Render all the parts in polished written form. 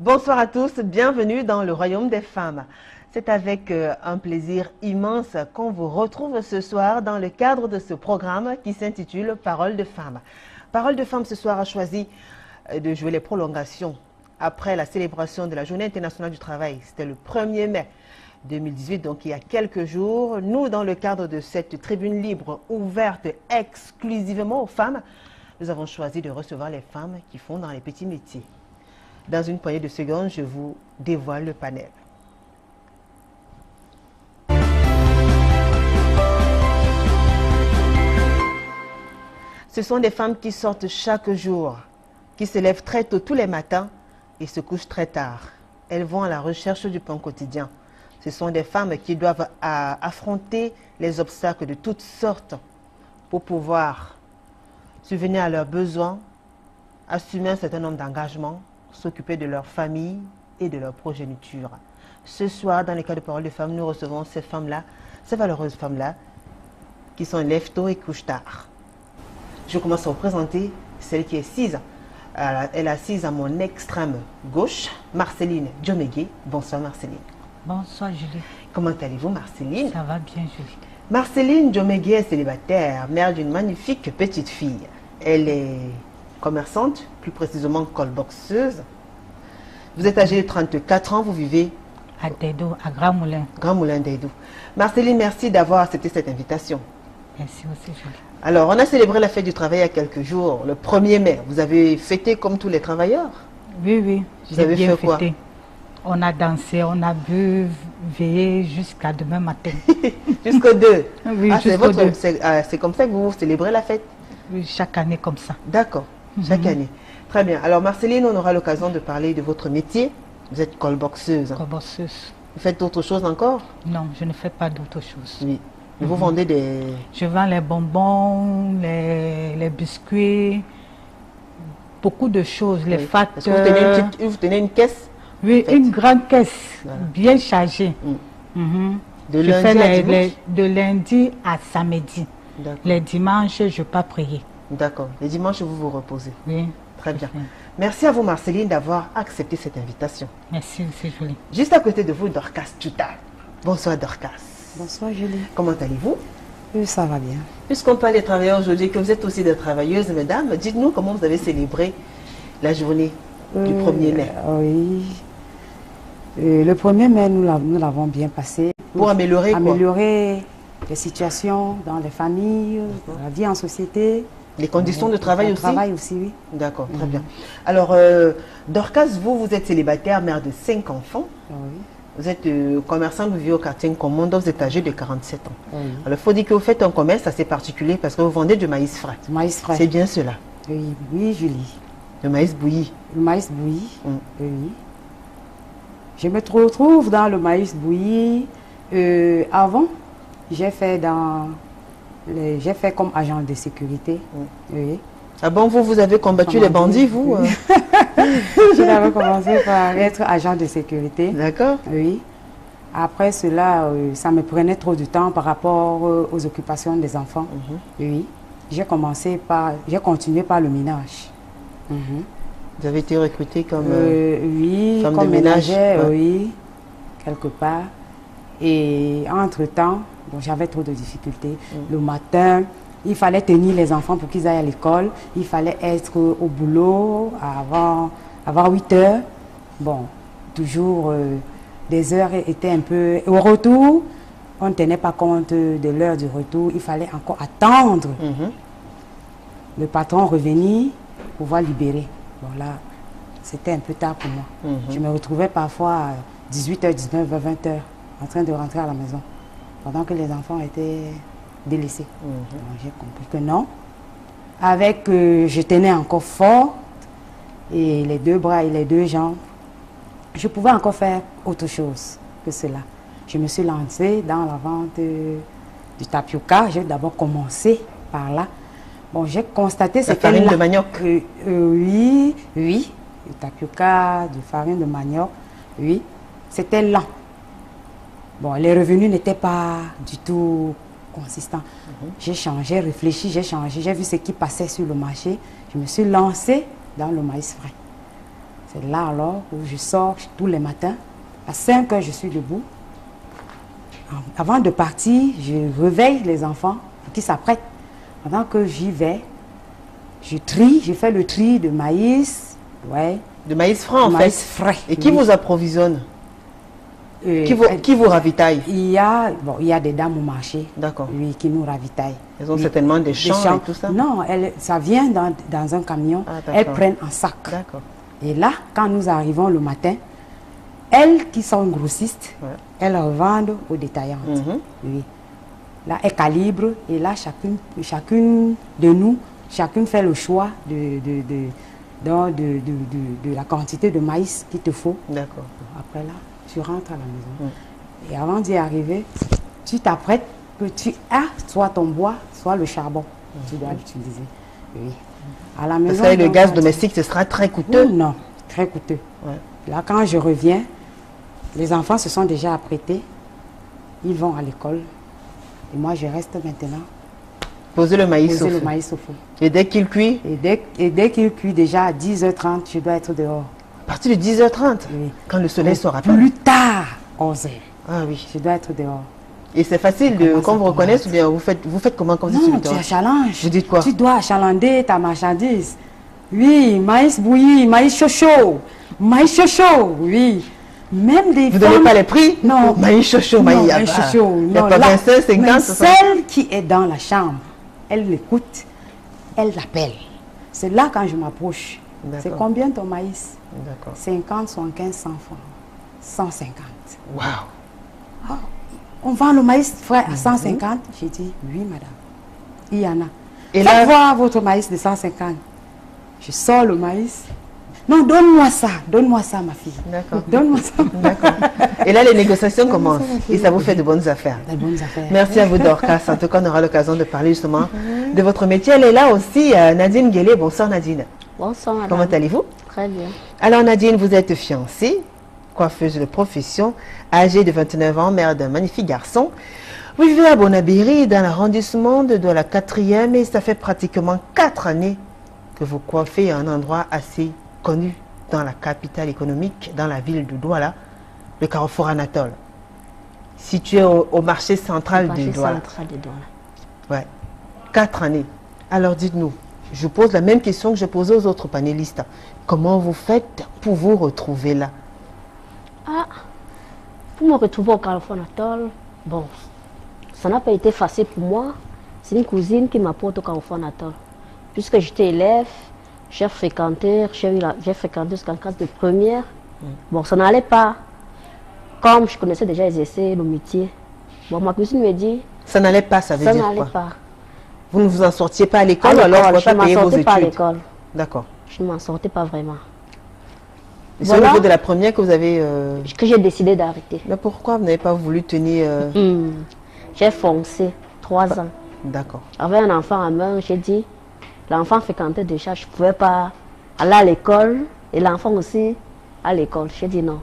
Bonsoir à tous, bienvenue dans le Royaume des femmes. C'est avec un plaisir immense qu'on vous retrouve ce soir dans le cadre de ce programme qui s'intitule Parole de femmes. Parole de femmes ce soir a choisi de jouer les prolongations après la célébration de la Journée internationale du travail. C'était le 1er mai 2018, donc il y a quelques jours. Nous, dans le cadre de cette tribune libre ouverte exclusivement aux femmes, nous avons choisi de recevoir les femmes qui font dans les petits métiers. Dans une poignée de secondes, je vous dévoile le panel. Ce sont des femmes qui sortent chaque jour, qui se lèvent très tôt tous les matins et se couchent très tard. Elles vont à la recherche du pain quotidien. Ce sont des femmes qui doivent affronter les obstacles de toutes sortes pour pouvoir subvenir à leurs besoins, assumer un certain nombre d'engagements, s'occuper de leur famille et de leur progéniture. Ce soir, dans le cadre de Parole de femmes, nous recevons ces femmes-là, ces valeureuses femmes-là, qui sont lève tôt et couche tard. Je commence à vous présenter celle qui est assise. Elle est assise à mon extrême gauche, Marceline Diomégué. Bonsoir Marceline. Bonsoir Julie. Comment allez-vous Marceline? Ça va bien Julie. Marceline Diomégué est célibataire, mère d'une magnifique petite fille. Elle est commerçante, plus précisément colboxeuse. Vous êtes âgée de 34 ans, vous vivez à Dedo, à Grand Moulin. Grand Moulin Dedo. Marceline, merci d'avoir accepté cette invitation. Merci aussi Julie. Alors, on a célébré la fête du travail il y a quelques jours, le 1er mai. Vous avez fêté comme tous les travailleurs? Oui, vous avez bien fait quoi? fêté. On a dansé, on a bu, veillé jusqu'à demain matin. Jusqu'au 2? Oui, c'est comme ça que vous célébrez la fête? Oui, chaque année comme ça. D'accord, chaque année. Très bien. Alors Marceline, on aura l'occasion de parler de votre métier. Vous êtes colboxeuse. Colboxeuse. Vous faites d'autres choses encore? Non, je ne fais pas d'autres choses. Oui. Vous vendez des... Je vends les bonbons, les biscuits, beaucoup de choses, les facteurs. Vous tenez une caisse? Oui, une grande caisse, bien chargée. De lundi à dimanche? De lundi à samedi. Les dimanches, je ne vais pas prier. D'accord. Les dimanches, vous vous reposez? Oui. Très bien. Merci à vous, Marceline, d'avoir accepté cette invitation. Merci, c'est joli. Juste à côté de vous, Dorcas Tuta. Bonsoir, Dorcas. Bonsoir, Julie. Comment allez-vous? Oui, ça va bien. Puisqu'on parle des travailleurs aujourd'hui, que vous êtes aussi des travailleuses, mesdames, dites-nous comment vous avez célébré la journée du 1er mai. Oui. Le 1er mai, nous l'avons bien passé. Pour améliorer quoi? Améliorer les situations dans les familles, la vie en société. Les conditions de travail aussi? Le travail aussi, oui. D'accord, très bien. Alors, Dorcas, vous êtes célibataire, mère de 5 enfants. Oui. Vous êtes commerçant, vous vivez au quartier Nkomondo, vous êtes âgé de 47 ans. Oui. Alors, il faut dire que vous faites un commerce assez particulier parce que vous vendez du maïs frais. Du maïs frais. C'est bien cela? Oui, oui, Julie. Le maïs bouilli? Le maïs bouilli, oui. Je me retrouve dans le maïs bouilli. Avant, j'ai fait comme agent de sécurité. Oui. Ah bon, vous avez combattu les bandits, vous? J'avais commencé par être agent de sécurité. D'accord. Oui. Après cela, ça me prenait trop de temps par rapport aux occupations des enfants. Oui. J'ai continué par le ménage. Vous avez été recruté comme oui, femme comme de ménage? Oui, quelque part. Et entre-temps, j'avais trop de difficultés. Le matin, il fallait tenir les enfants pour qu'ils aillent à l'école. Il fallait être au boulot avant 8 heures. Bon, toujours des heures étaient un peu... Au retour, on ne tenait pas compte de l'heure du retour. Il fallait encore attendre le patron revenir pour pouvoir libérer. Bon là, c'était un peu tard pour moi. Je me retrouvais parfois à 18h, 19h, 20h en train de rentrer à la maison pendant que les enfants étaient délaissés. J'ai compris que non. Je tenais encore fort et les deux bras et les deux jambes, je pouvais encore faire autre chose que cela. Je me suis lancée dans la vente du tapioca. J'ai d'abord commencé par là. Bon, j'ai constaté la farine de manioc. Oui, du tapioca, de farine de manioc, oui. C'était lent. Bon, les revenus n'étaient pas du tout consistants. J'ai changé, réfléchi, j'ai vu ce qui passait sur le marché. Je me suis lancée dans le maïs frais. C'est là alors où je sors tous les matins. À 5 heures, je suis debout. Avant de partir, je réveille les enfants pour qu'ils s'apprêtent. Pendant que j'y vais, je trie, je fais le tri de maïs. Ouais. De maïs franc, en fait. Maïs frais. Et qui vous approvisionne? Qui vous ravitaille? Il y a des dames au marché. D'accord. Oui, qui nous ravitaillent. Elles ont certainement des champs et tout ça? Non, ça vient dans un camion. Ah, elles prennent en sac. D'accord. Et là, quand nous arrivons le matin, elles qui sont grossistes, Ouais. elles revendent aux détaillantes. Oui. Là, elles calibrent et là, chacune de nous, chacune fait le choix de la quantité de maïs qu'il te faut. D'accord. Après là, tu rentres à la maison. Et avant d'y arriver, tu t'apprêtes que tu as soit ton bois, soit le charbon. Tu dois l'utiliser. Oui. À la maison. Parce que le gaz domestique, ce sera très coûteux. Non, très coûteux. Ouais. Là, quand je reviens, les enfants se sont déjà apprêtés. Ils vont à l'école. Et moi, je reste maintenant. Poser le maïs au feu. Feu. Et dès qu'il cuit? Et dès qu'il cuit, déjà à 10h30, je dois être dehors. À partir de 10h30, Oui. quand le soleil sera Plus tard, 11h. Ah oui. Je dois être dehors. Et c'est facile qu'on vous reconnaisse ou bien vous faites comment quand vous êtes sur Non, le tu terrain? achalanges. Vous dites quoi? Tu dois achalander ta marchandise. Oui, maïs bouilli, maïs chaud. Maïs chaud, oui. Même des Vous ne femmes... donnez pas les prix? Non. Maïs chaud, Non, maïs maïs chaud. Il n'y a Non, pas là, 25, 50, mais 60. celle qui est dans la chambre, elle l'écoute, elle l'appelle. C'est là quand je m'approche. C'est D'accord. combien ton maïs? D'accord. 50, 75, 100 francs. 150. Waouh. Ah, on vend le maïs frais à 150? J'ai dit, oui, madame. Il y en a. Et Faites là, voir votre maïs de 150. Je sors le maïs. Non, donne-moi ça, ma fille. D'accord. Donne-moi ça. D'accord. Et là, les négociations commencent. Et ça vous fait de bonnes affaires. Des bonnes affaires. Merci à vous, Dorcas. En tout cas, on aura l'occasion de parler justement de votre métier. Elle est là aussi, Nadine Guélé. Bonsoir, Nadine. Bonsoir, madame. Comment allez-vous? Très bien. Alors, Nadine, vous êtes fiancée, coiffeuse de profession, âgée de 29 ans, mère d'un magnifique garçon. Vous vivez à Bonabéry, dans l'arrondissement de la 4e, et ça fait pratiquement 4 années que vous coiffez à un endroit assez connu dans la capitale économique, dans la ville de Douala, le carrefour Anatole, situé au marché central de Douala. Ouais. 4 années. Alors dites-nous, je pose la même question que je posais aux autres panélistes. Comment vous faites pour vous retrouver là? Ah, pour me retrouver au carrefour Anatole, bon, ça n'a pas été facile pour moi. C'est une cousine qui m'apporte au carrefour Anatole. Puisque j'étais élève, j'ai fréquenté jusqu'en classe de première. Bon, ça n'allait pas. Comme je connaissais déjà exercer le métier. Bon, ma cousine me dit... Ça n'allait pas, ça veut dire quoi? Ça n'allait pas. Vous ne vous en sortiez pas à l'école, alors vous ne pouvez pas payer vos études? Je ne m'en sortais pas à l'école. D'accord. Je ne m'en sortais pas vraiment. C'est au niveau de la première que vous avez... Que j'ai décidé d'arrêter. Mais pourquoi vous n'avez pas voulu tenir... J'ai foncé 3 ans. D'accord. Avec un enfant à main, j'ai dit, l'enfant fréquentait déjà, je ne pouvais pas aller à l'école et l'enfant aussi à l'école. J'ai dit non.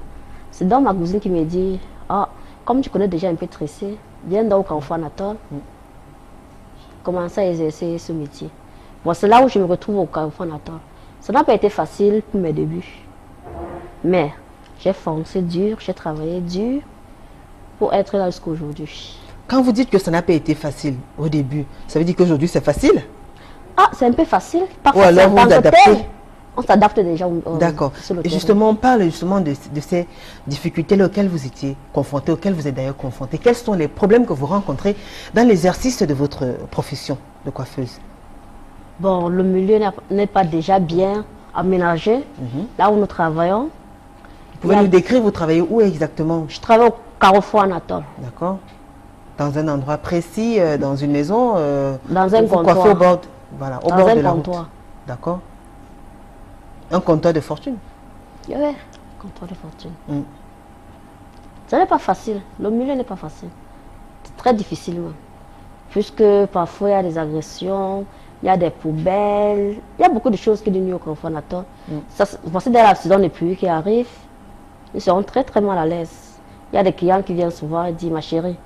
C'est donc ma cousine qui me dit, ah, comme tu connais déjà un peu tressé, viens donc au carrefour Anatole, commence à exercer ce métier. Bon, c'est là où je me retrouve au carrefour Anatole. Ça n'a pas été facile pour mes débuts. Mais j'ai foncé dur, j'ai travaillé dur pour être là jusqu'à aujourd'hui. Quand vous dites que ça n'a pas été facile au début, ça veut dire qu'aujourd'hui c'est facile? Ah, c'est un peu facile. Pas Ou facile alors vous en tant vous que adaptez? tel. On s'adapte déjà. D'accord. Sur le Et terrain. justement, on parle justement de ces difficultés auxquelles vous étiez confrontés, auxquelles vous êtes d'ailleurs confrontés. Quels sont les problèmes que vous rencontrez dans l'exercice de votre profession de coiffeuse? Bon, le milieu n'est pas déjà bien aménagé. Là où nous travaillons. Vous pouvez nous décrire, vous travaillez où exactement? Je travaille au carrefour Anatole. D'accord. Dans un endroit précis, dans une maison, Dans un vous comptoir. coiffez au bord, voilà, au Dans bord un de la comptoir. route. D'accord. Un comptoir de fortune. Oui, comptoir de fortune. Mm. Ce n'est pas facile. Le milieu n'est pas facile. C'est très difficile même. Puisque parfois il y a des agressions, il y a des poubelles, il y a beaucoup de choses qui nous au carrefour Anatole. Voici dans la saison des pluies qui arrive, ils seront très très mal à l'aise. Il y a des clients qui viennent souvent et disent, ma chérie,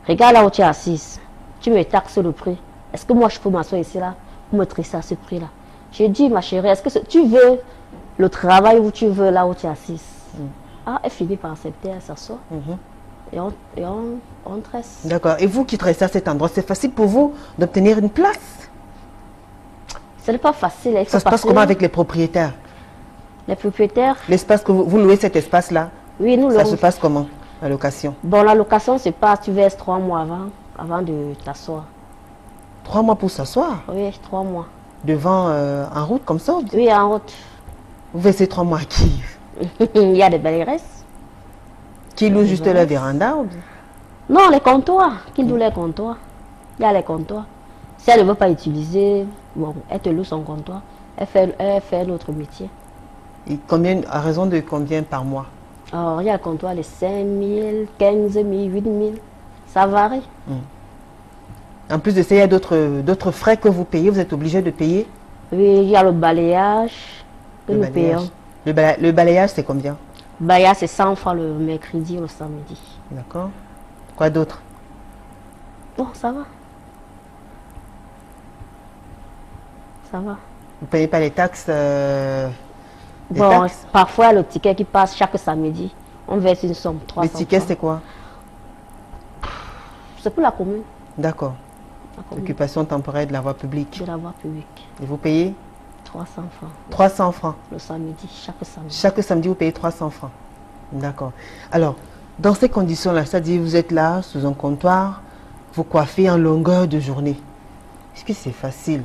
regarde là où tu es assise, tu me taxes le prix. Est-ce que moi je peux m'asseoir ici là pour me tresser à ce prix là? J'ai dit, ma chérie, est-ce que tu veux le travail où tu veux, là où tu es assise. Ah, elle finit par accepter, elle s'assoit. Et on tresse. D'accord. Et vous qui tressez à cet endroit, c'est facile pour vous d'obtenir une place? Ce n'est pas facile. Il faut Ça se passe comment avec les propriétaires? Les propriétaires? L'espace que vous louez, cet espace-là? Oui, nous ça se passe comment, la location? Bon, la location, c'est pas, tu verses 3 mois avant de t'asseoir. 3 mois pour s'asseoir? Oui, 3 mois. Devant, en route comme ça? Oui, en route. Vous versez 3 mois à qui? Il y a des belles restes. Qui loue juste la véranda ou... Non, les comptoirs. Qui loue les comptoirs? Il y a les comptoirs. Si elle ne veut pas utiliser, bon, elle te loue son comptoir. Elle fait notre métier. Et combien, à raison de combien par mois? Alors, il y a le comptoir, les 5 000, 15 000, 8 000. Ça varie. En plus de ça, il y a d'autres frais que vous payez, vous êtes obligé de payer? Oui, il y a le balayage que nous payons. Le balayage, c'est combien? Le balayage, c'est 100 francs le mercredi ou le samedi. D'accord. Quoi d'autre? Bon, ça va. Ça va. Vous ne payez pas les taxes Bon, parfois, le ticket qui passe chaque samedi, on verse une somme, 300 francs. Les tickets, francs. c'est quoi? C'est pour la commune. D'accord. Occupation temporaire de la voie publique. De la voie publique. Et vous payez? 300 francs. 300 francs. Le samedi, chaque samedi. Chaque samedi, vous payez 300 francs. D'accord. Alors, dans ces conditions-là, c'est-à-dire vous êtes là, sous un comptoir, vous coiffez en longueur de journée. Est-ce que c'est facile,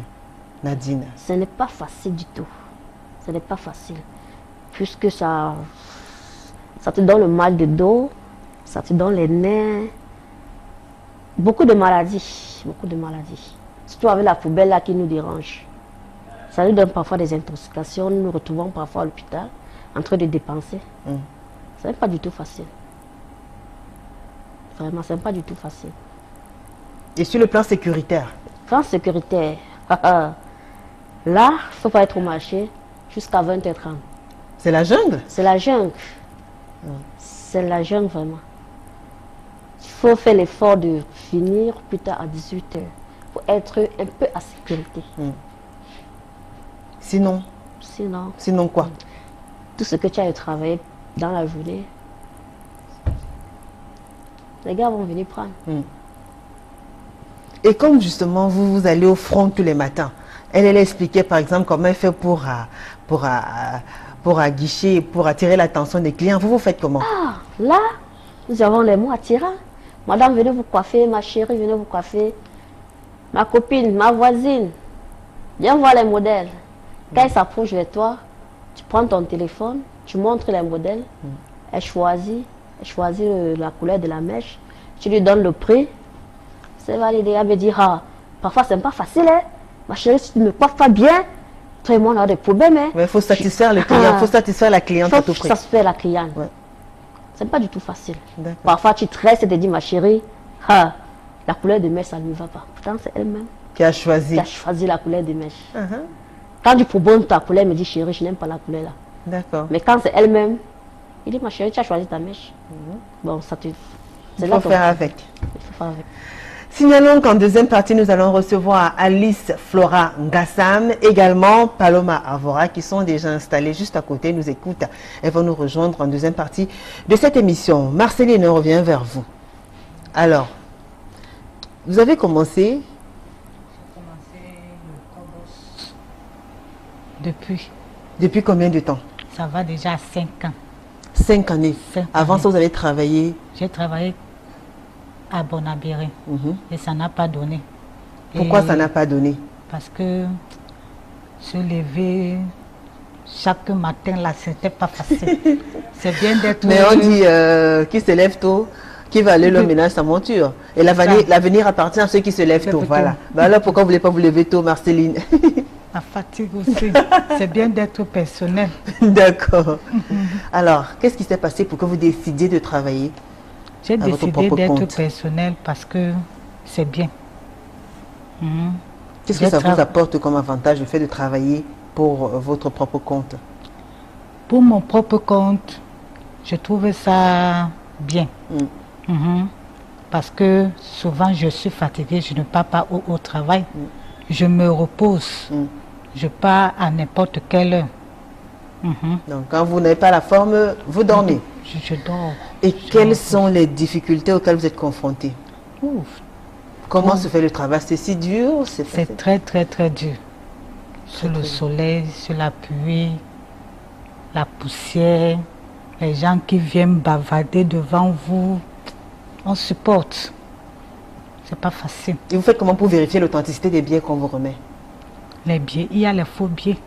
Nadine? Ce n'est pas facile du tout. Ce n'est pas facile. Puisque ça te donne le mal de dos, ça te donne les nerfs. Beaucoup de maladies. Beaucoup de maladies. Surtout avec la poubelle là qui nous dérange. Ça nous donne parfois des intoxications. Nous nous retrouvons parfois à l'hôpital en train de dépenser. Ce n'est pas du tout facile. Vraiment, ce n'est pas du tout facile. Et sur le plan sécuritaire? Plan sécuritaire. Là, il ne faut pas être au marché jusqu'à 20h30. C'est la jungle? C'est la jungle. C'est la jungle vraiment. Il faut faire l'effort de finir plus tard à 18h pour être un peu à sécurité. Sinon? Sinon quoi? Tout ce que tu as travaillé dans la journée, les gars vont venir prendre. Et comme justement vous allez au front tous les matins, elle expliquait par exemple comment elle fait pour aguicher, pour attirer l'attention des clients. Vous faites comment? Ah, là, nous avons les mots attirants. Madame, venez vous coiffer, ma chérie, venez vous coiffer. Ma copine, ma voisine, viens voir les modèles. Quand elle s'approche de toi, tu prends ton téléphone, tu montres les modèles, elle choisit la couleur de la mèche, tu lui donnes le prix, c'est validé. Elle me dit, ah, parfois c'est pas facile, hein. Ma chérie, si tu ne me coiffes pas bien, toi et moi on a des problèmes. Hein. Mais il faut satisfaire le client, il faut satisfaire la cliente à tout prix. Il faut satisfaire la cliente. C'est pas du tout facile. Parfois tu tresses et te dis, ma chérie, ah, la couleur de mèche, ça ne lui va pas. Pourtant, c'est elle-même qui a choisi la couleur de mèche. Quand tu proposes ta couleur, elle me dit, chérie, je n'aime pas la couleur là. D'accord. Mais quand c'est elle-même, il dit, ma chérie, tu as choisi ta mèche. Bon, ça te... Il faut faire avec. Il faut faire avec. Signalons qu'en deuxième partie, nous allons recevoir Alice Flora Ngassam, également Paloma Avora, qui sont déjà installées juste à côté, nous écoutent. Elles vont nous rejoindre en deuxième partie de cette émission. Marceline, on revient vers vous. Alors, vous avez commencé? J'ai commencé le Cobos Depuis combien de temps? Ça va déjà 5 ans. 5 années. Avant ça, vous avez travaillé? J'ai travaillé à Bonabéré et ça n'a pas donné. Pourquoi ça n'a pas donné? Parce que se lever chaque matin là, c'était pas facile. C'est bien d'être... Mais on dit qui se lève tôt, qui va aller le ménage sa monture. Et l'avenir appartient à ceux qui se lèvent tôt. Voilà. Ben alors pourquoi vous ne voulez pas vous lever tôt, Marceline? La fatigue aussi. C'est bien d'être personnel. D'accord. Alors, qu'est-ce qui s'est passé pour que vous décidiez de travailler? J'ai décidé d'être personnel parce que c'est bien. Qu'est-ce que ça vous apporte comme avantage le fait de travailler pour votre propre compte? Pour mon propre compte, je trouve ça bien. Parce que souvent je suis fatiguée, je ne pars pas au travail. Je me repose. Je pars à n'importe quelle heure. Donc, quand vous n'avez pas la forme, vous dormez. Je dors. Et quelles sont les difficultés auxquelles vous êtes confrontés? Ouf, Comment se fait le travail? C'est si dur? c'est très, très, très dur. Sur le soleil, sur la pluie, la poussière, les gens qui viennent bavarder devant vous, on supporte. C'est pas facile. Et vous faites comment pour vérifier l'authenticité des billets qu'on vous remet? Les billets, il y a les faux billets.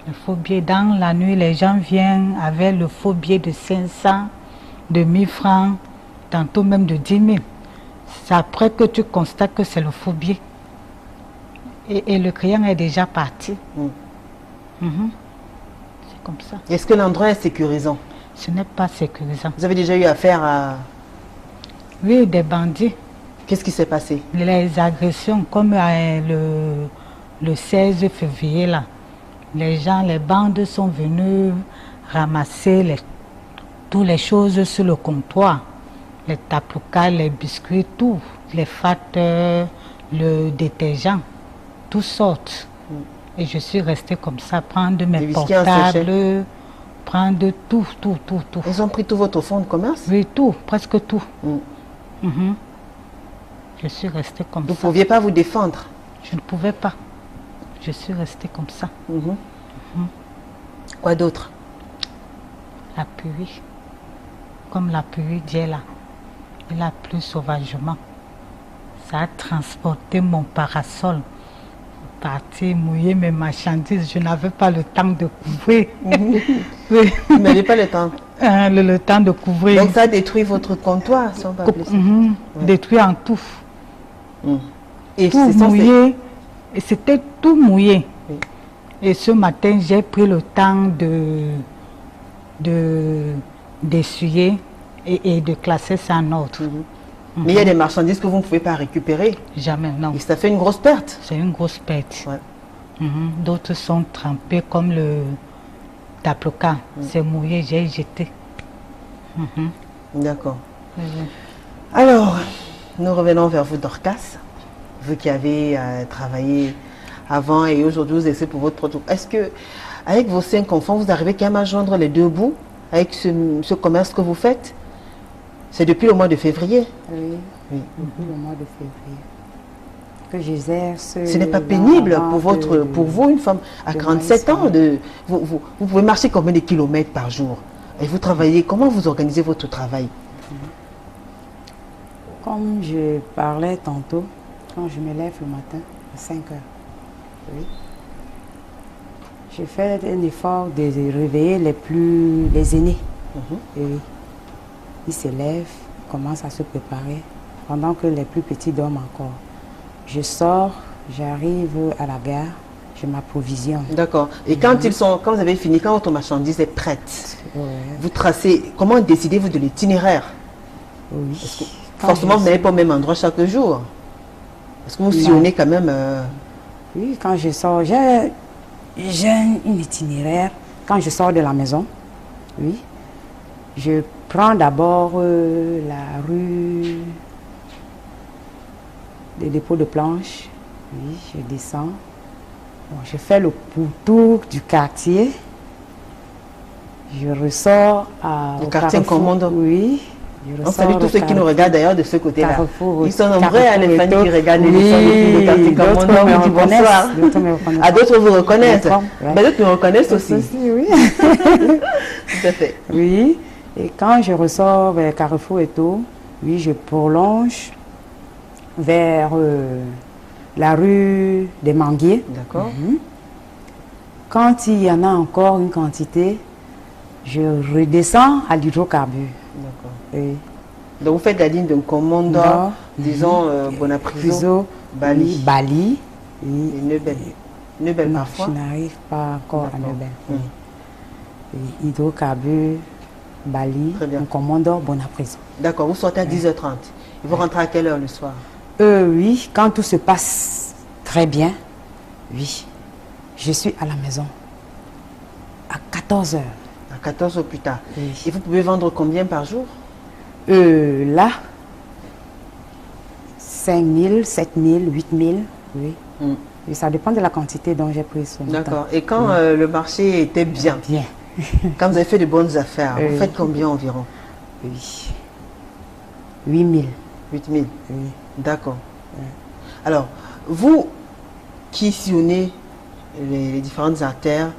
Les faux billets, dans la nuit, les gens viennent avec le faux billet de 500, de 1000 francs, tantôt même de 10 000. C'est après que tu constates que c'est le faux billet. Et le client est déjà parti. C'est comme ça. Est-ce que l'endroit est sécurisant? Ce n'est pas sécurisant. Vous avez déjà eu affaire à... Oui, des bandits. Qu'est-ce qui s'est passé? Les agressions, comme le 16 février, là, les gens, les bandes sont venus ramasser toutes les choses sur le comptoir. Les tapoukas, les biscuits, tout. Les fateurs, le détergent, tout sortent. Et je suis restée comme ça, prendre mes portables, prendre tout. Ils ont pris tout votre fonds de commerce? Oui, tout, presque tout. Je suis restée comme ça. Vous ne pouviez pas vous défendre? Je ne pouvais pas. Je suis restée comme ça. Quoi d'autre? La pluie. Comme la pluie d'hier là. Il a plu sauvagement. Ça a transporté mon parasol. Parti mouiller mes marchandises. Je n'avais pas le temps de couvrir. Oui. Vous n'avez pas le temps? Le temps de couvrir. Donc ça détruit votre comptoir, si on peut appeler ça. Détruit en tout. Et tout mouillé. Et c'était tout mouillé. Oui. Et ce matin, j'ai pris le temps d'essuyer et de classer ça en ordre. Mais il y a des marchandises que vous ne pouvez pas récupérer. Jamais, non. Et ça fait une grosse perte. C'est une grosse perte. Ouais. D'autres sont trempés comme le taploca. C'est mouillé, j'ai jeté. D'accord. Alors, nous revenons vers vous, Dorcas. Vous qui avez travaillé avant et aujourd'hui vous essayez pour votre produit. Est-ce que, avec vos 5 enfants, vous arrivez quand même à joindre les deux bouts avec ce commerce que vous faites? C'est depuis le mois de février? Oui, depuis le mois de février que j'exerce. Ce n'est pas pénible pour vous, une femme à 47 ans, vous pouvez marcher combien de kilomètres par jour? Et vous travaillez, comment vous organisez votre travail? Comme je parlais tantôt, quand je me lève le matin à 5 heures, oui, je fais un effort de réveiller les aînés. Et oui. Ils se lèvent, commencent à se préparer, pendant que les plus petits dorment encore. Je sors, j'arrive à la gare, je m'approvisionne. D'accord. Et quand quand vous avez fini, quand votre marchandise est prête, vous tracez, comment décidez-vous de l'itinéraire? Oui. Parce que forcément, vous n'allez pas au même endroit chaque jour. Est-ce que vous sillonnez quand même Oui, quand je sors, j'ai un itinéraire. Quand je sors de la maison, oui, je prends d'abord la rue des dépôts de planches. Oui, je descends. Bon, je fais le tour du quartier. Je ressors au quartier Commando. Oui. On salue tous ceux qui nous regardent d'ailleurs de ce côté-là. Ils sont nombreux à les fans qui regardent l'émission depuis le quartier Commando. On vous dit bonsoir. D'autres vous reconnaissent. D'autres me reconnaissent aussi. Oui. Tout à fait. Oui. Et quand je ressors vers Carrefour et tout, oui, je prolonge vers la rue des Manguiers. D'accord. Quand il y en a encore une quantité, je redescends à l'hydrocarbure. D'accord. Oui. Donc vous faites la ligne de Commando, disons Bonapriso, Bali. Oui, Bali. Oui. Et Neubel. Neubel Non, parfois. je n'arrive pas encore à Neubel. Oui. Hydrocarbure, Bali, Commando, Bonapriso. D'accord, vous sortez à 10h30. Et vous rentrez à quelle heure le soir? Oui, quand tout se passe très bien, oui, je suis à la maison à 14h. À 14h plus tard. Oui. Et vous pouvez vendre combien par jour? Là, 5 000, 7 000, 8 000, oui. Et ça dépend de la quantité dont j'ai pris ce matin. D'accord. Et quand le marché était bien, Bien. quand vous avez fait de bonnes affaires, vous Oui. faites combien environ? Oui. 8 000. 8 000. Oui. D'accord. Alors, vous qui sillonnez les différentes artères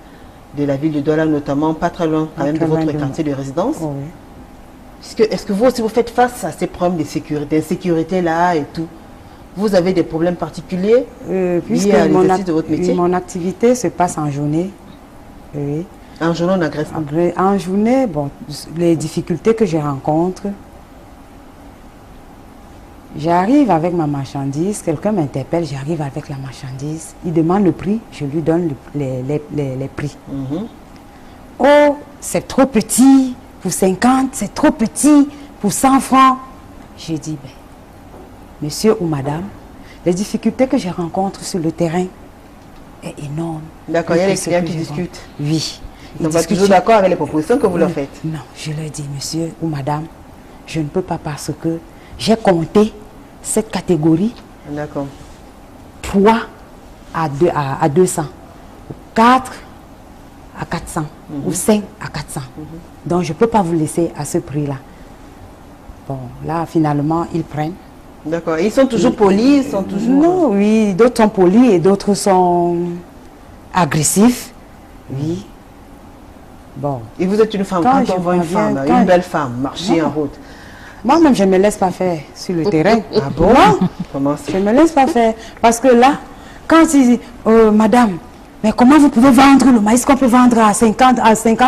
de la ville de Douala, notamment pas très loin quand même de très loin votre de quartier de résidence, Oh, oui. est-ce que vous aussi vous faites face à ces problèmes d'insécurité là et tout? Vous avez des problèmes particuliers Puisque liés à l'exercice de votre métier? mon activité se passe en journée. Oui. En journée, on agresse pas. En journée, bon, les difficultés que je rencontre, j'arrive avec ma marchandise, quelqu'un m'interpelle, j'arrive avec la marchandise, il demande le prix, je lui donne les prix. Mhm. Oh, c'est trop petit pour 50, c'est trop petit pour 100 francs. J'ai dit, ben, monsieur ou madame, les difficultés que je rencontre sur le terrain est énorme. D'accord, il y a Plus les que ce clients que qui je discutent. vends. Oui. Ils ne sont pas toujours d'accord avec les propositions que vous leur faites. Non, je leur dis, monsieur ou madame, je ne peux pas parce que j'ai compté cette catégorie D'accord. 3 à 200, 4 à 400 ou 5 à 400. Donc, je ne peux pas vous laisser à ce prix-là. Bon, là, finalement, ils prennent. D'accord. Et ils sont toujours polis, ils sont toujours... Non, oui, d'autres sont polis et d'autres sont agressifs. Oui. Bon. Et vous êtes une femme, Quand quand on je voit une reviens, femme, quand- une belle femme, marcher Non. en route. Moi-même, je ne me laisse pas faire sur le terrain. Ah bon? Non, Comment je c'est? ne me laisse pas faire. Parce que là, quand ils disent, madame, mais comment vous pouvez vendre le maïs qu'on peut vendre à 50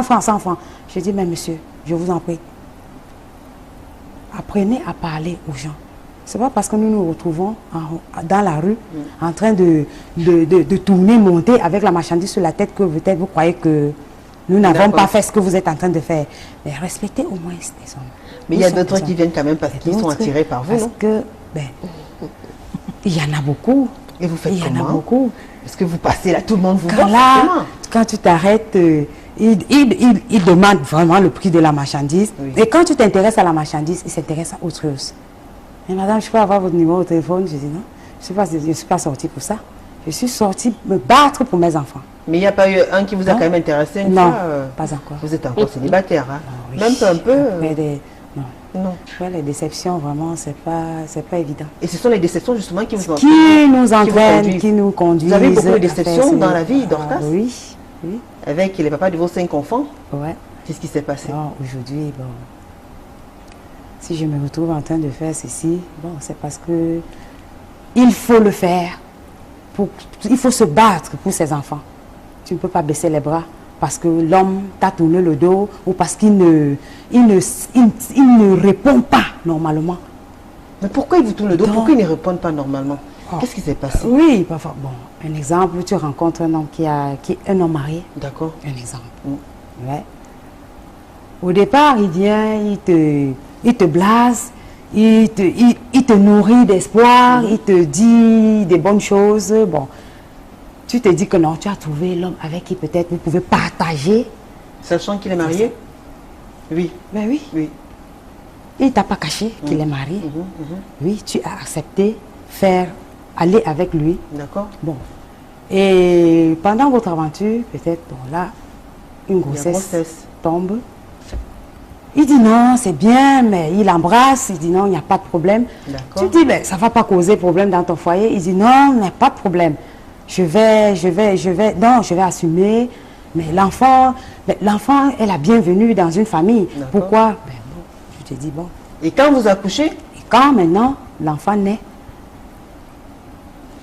francs, 100 francs? Je dis, mais monsieur, je vous en prie, apprenez à parler aux gens. C'est pas parce que nous nous retrouvons dans la rue en train de tourner, monter avec la marchandise sur la tête que peut-être vous croyez que nous n'avons D'accord. pas fait ce que vous êtes en train de faire. Mais respectez au moins les hommes. Mais il y a d'autres qui viennent quand même parce qu'ils sont attirés par vous, Parce non? que, ben, il y en a beaucoup. Et vous faites Il y en a comment? beaucoup. Parce que vous passez là, tout le monde vous voit. Quand là, forcément. quand tu t'arrêtes, il demande vraiment le prix de la marchandise. Oui. Et quand tu t'intéresses à la marchandise, il s'intéresse à autre chose. Mais madame, je peux avoir votre numéro de téléphone? Je dis non, je ne suis pas sortie pour ça. Je suis sortie me battre pour mes enfants. Mais il n'y a pas eu un qui vous a Non. quand même intéressé une Non, fois pas encore. Vous êtes encore célibataire, hein? Oui. Même un peu. Après non. Non. Après, les déceptions, vraiment, c'est pas évident. Et ce sont les déceptions justement qui vous ont... Qui nous entraînent, conduisent. qui nous conduisent. Vous avez beaucoup de à déceptions faire dans ce- la vie, Dorcas? Oui, oui. Avec les papas de vos 5 enfants, Ouais. qu'est-ce qui s'est passé? Bon, aujourd'hui, bon, si je me retrouve en train de faire ceci, bon, c'est parce que il faut le faire. Il faut se battre pour ses enfants. Tu ne peux pas baisser les bras parce que l'homme t'a tourné le dos ou parce qu'il ne répond pas normalement. Mais pourquoi ils vous tournent le dos? Non. Pourquoi ils ne répondent pas normalement? Oh. Qu'est-ce qui s'est passé? Oui, parfois. Bon, un exemple, tu rencontres un homme qui est un homme marié. D'accord. Un exemple. Ouais. Au départ, il vient, il te blase, il te nourrit d'espoir, il te dit des bonnes choses. Bon, tu te dis que non, tu as trouvé l'homme avec qui peut-être vous pouvez partager. Sachant qu'il est marié? Oui, Ben oui, oui. il ne t'a pas caché qu'il est marié. Mhm. Oui, tu as accepté aller avec lui. D'accord. Bon. Et pendant votre aventure, peut-être, bon là, une grossesse grossesse. tombe. Il dit non, c'est bien, mais il embrasse, il dit non, il n'y a pas de problème. D'accord. Tu dis, ben, ça ne va pas causer problème dans ton foyer. Il dit non, il n'y a pas de problème. Je vais assumer. Mais l'enfant est la bienvenue dans une famille. D'accord. Pourquoi? Ben, bon, je te dis, bon. Et quand vous accouchez, Et quand maintenant l'enfant naît,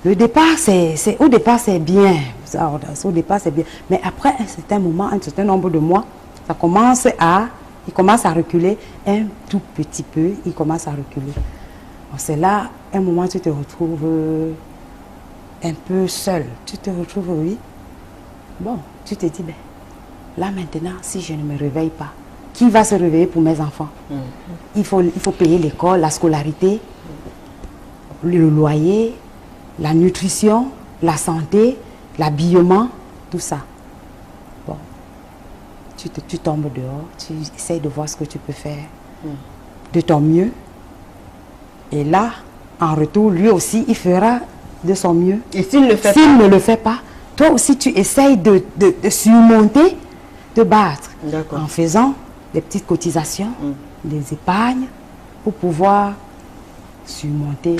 au départ c'est bien. Au départ c'est bien. Mais après un certain moment, un certain nombre de mois, il commence à reculer un tout petit peu. Il commence à reculer. Bon, c'est là, un moment, tu te retrouves un peu seul. Tu te retrouves, oui. Bon, tu te dis, ben, là maintenant, si je ne me réveille pas, qui va se réveiller pour mes enfants? Il faut payer l'école, la scolarité, le loyer, la nutrition, la santé, l'habillement, tout ça. Bon, tu tombes dehors, tu essayes de voir ce que tu peux faire de ton mieux. Et là, en retour, lui aussi, il fera de son mieux. Et s'il ne le fait S'il ne le fait pas, toi aussi tu essayes de surmonter, de battre. En faisant des petites cotisations, des épargnes, pour pouvoir surmonter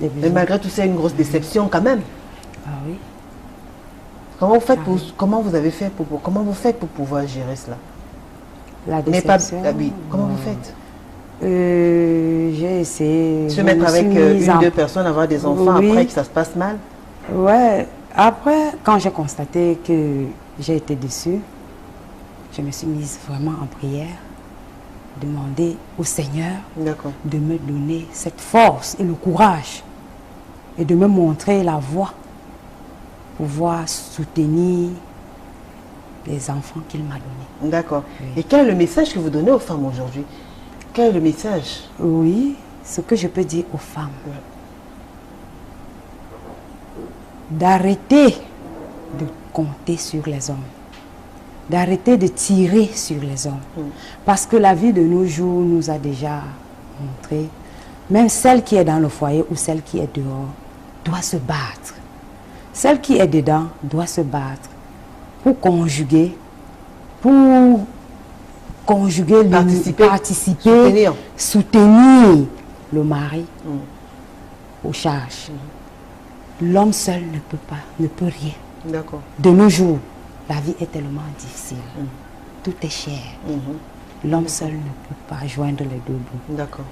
les besoins. Mais malgré tout, c'est une grosse déception quand même. Ah oui. Comment vous faites comment vous avez fait comment vous faites pour pouvoir gérer cela? La déception. Oui. Comment vous faites? J'ai essayé. Se mettre avec une, deux personnes, avoir des enfants après que ça se passe mal? Ouais. Après, quand j'ai constaté que j'ai été déçue, je me suis mise vraiment en prière, demander au Seigneur de me donner cette force et le courage et de me montrer la voie pour pouvoir soutenir les enfants qu'il m'a donnés. D'accord. Oui. Et quel est le message que vous donnez aux femmes aujourd'hui? Quel est le message? Oui, ce que je peux dire aux femmes, d'arrêter de compter sur les hommes, d'arrêter de tirer sur les hommes. Parce que la vie de nos jours nous a déjà montré, même celle qui est dans le foyer ou celle qui est dehors doit se battre. Celle qui est dedans doit se battre pour conjuguer, participer, soutenir le mari aux charges. L'homme seul ne peut rien. D'accord. De nos jours, la vie est tellement difficile. Tout est cher. L'homme seul ne peut pas joindre les deux bouts. D'accord.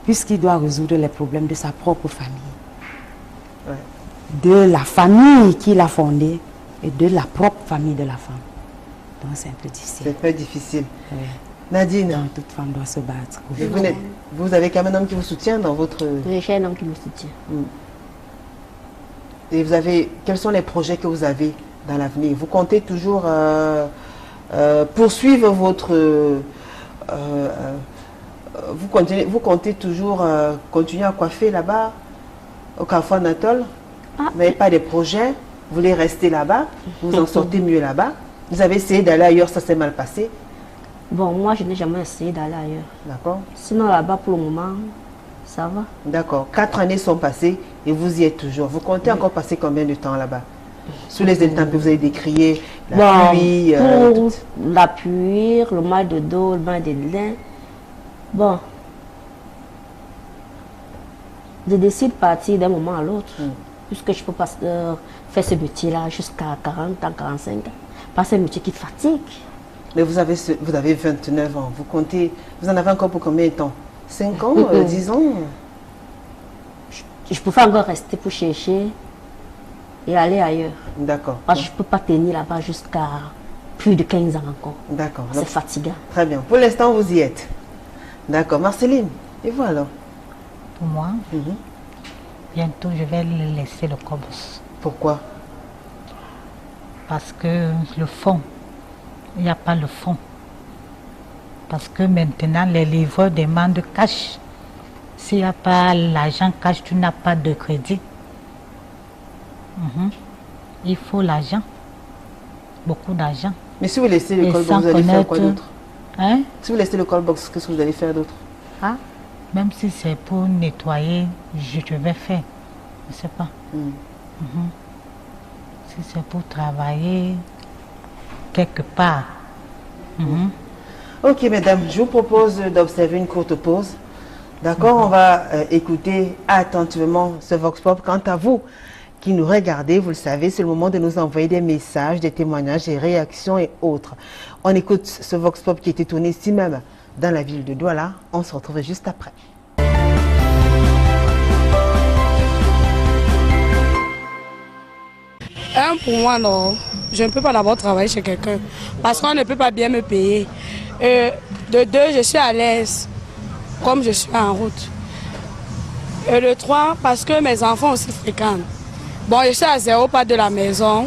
Puisqu'il doit résoudre les problèmes de sa propre famille. De la famille qu'il a fondée et de la propre famille de la femme. Donc c'est un peu difficile. C'est très difficile. Nadine. Donc, toute femme doit se battre. Vous avez quand même un homme qui vous soutient dans votre... Oui, j'ai un homme qui me soutient. Et quels sont les projets que vous avez dans l'avenir? Vous comptez toujours poursuivre votre... vous comptez toujours continuer à coiffer là-bas, au Carrefour Anatole? Vous n'avez pas de projets? Vous voulez rester là-bas? Vous en sortez mieux là-bas? Vous avez essayé d'aller ailleurs, ça s'est mal passé? Bon, moi, je n'ai jamais essayé d'aller ailleurs. D'accord. Sinon, là-bas, pour le moment, ça va. D'accord. 4 années sont passées et vous y êtes toujours. Vous comptez encore passer combien de temps là-bas? Sous les intempéries, vous avez décrié la pluie. Pour la pluie, le mal de dos, le mal de lin. Bon. Je décide de partir d'un moment à l'autre. Puisque je peux pas faire ce métier-là jusqu'à 40 ans, 45 ans. Parce que c'est un métier qui fatigue. Mais vous avez 29 ans. Vous en avez encore pour combien de temps? 5 ans, 10 ans? Je peux pas encore rester pour chercher et aller ailleurs. D'accord. Parce que je ne peux pas tenir là-bas jusqu'à plus de 15 ans encore. D'accord. C'est fatigant. Très bien. Pour l'instant, vous y êtes. D'accord. Marceline, et vous alors? Pour moi, bientôt je vais laisser le Cobos. Pourquoi? Parce que le fond, il n'y a pas le fond. Parce que maintenant, les livreurs demandent cash. S'il n'y a pas l'argent cash, tu n'as pas de crédit. Il faut l'argent. Beaucoup d'argent. Mais si vous laissez le callbox, vous allez faire quoi d'autre? Si vous laissez le callbox, qu'est-ce que vous allez faire d'autre? Même si c'est pour nettoyer, je vais faire. Je ne sais pas. Si c'est pour travailler quelque part. Ok, mesdames, je vous propose d'observer une courte pause. D'accord, on va écouter attentivement ce Vox Pop. Quant à vous qui nous regardez, vous le savez, c'est le moment de nous envoyer des messages, des témoignages, des réactions et autres. On écoute ce Vox Pop qui était tourné ici même dans la ville de Douala. On se retrouve juste après. Pour moi, non. Je ne peux pas d'abord travailler chez quelqu'un parce qu'on ne peut pas bien me payer. De 2, je suis à l'aise, comme je suis en route. Et de 3, parce que mes enfants aussi fréquentent. Bon, je suis à 0 pas de la maison.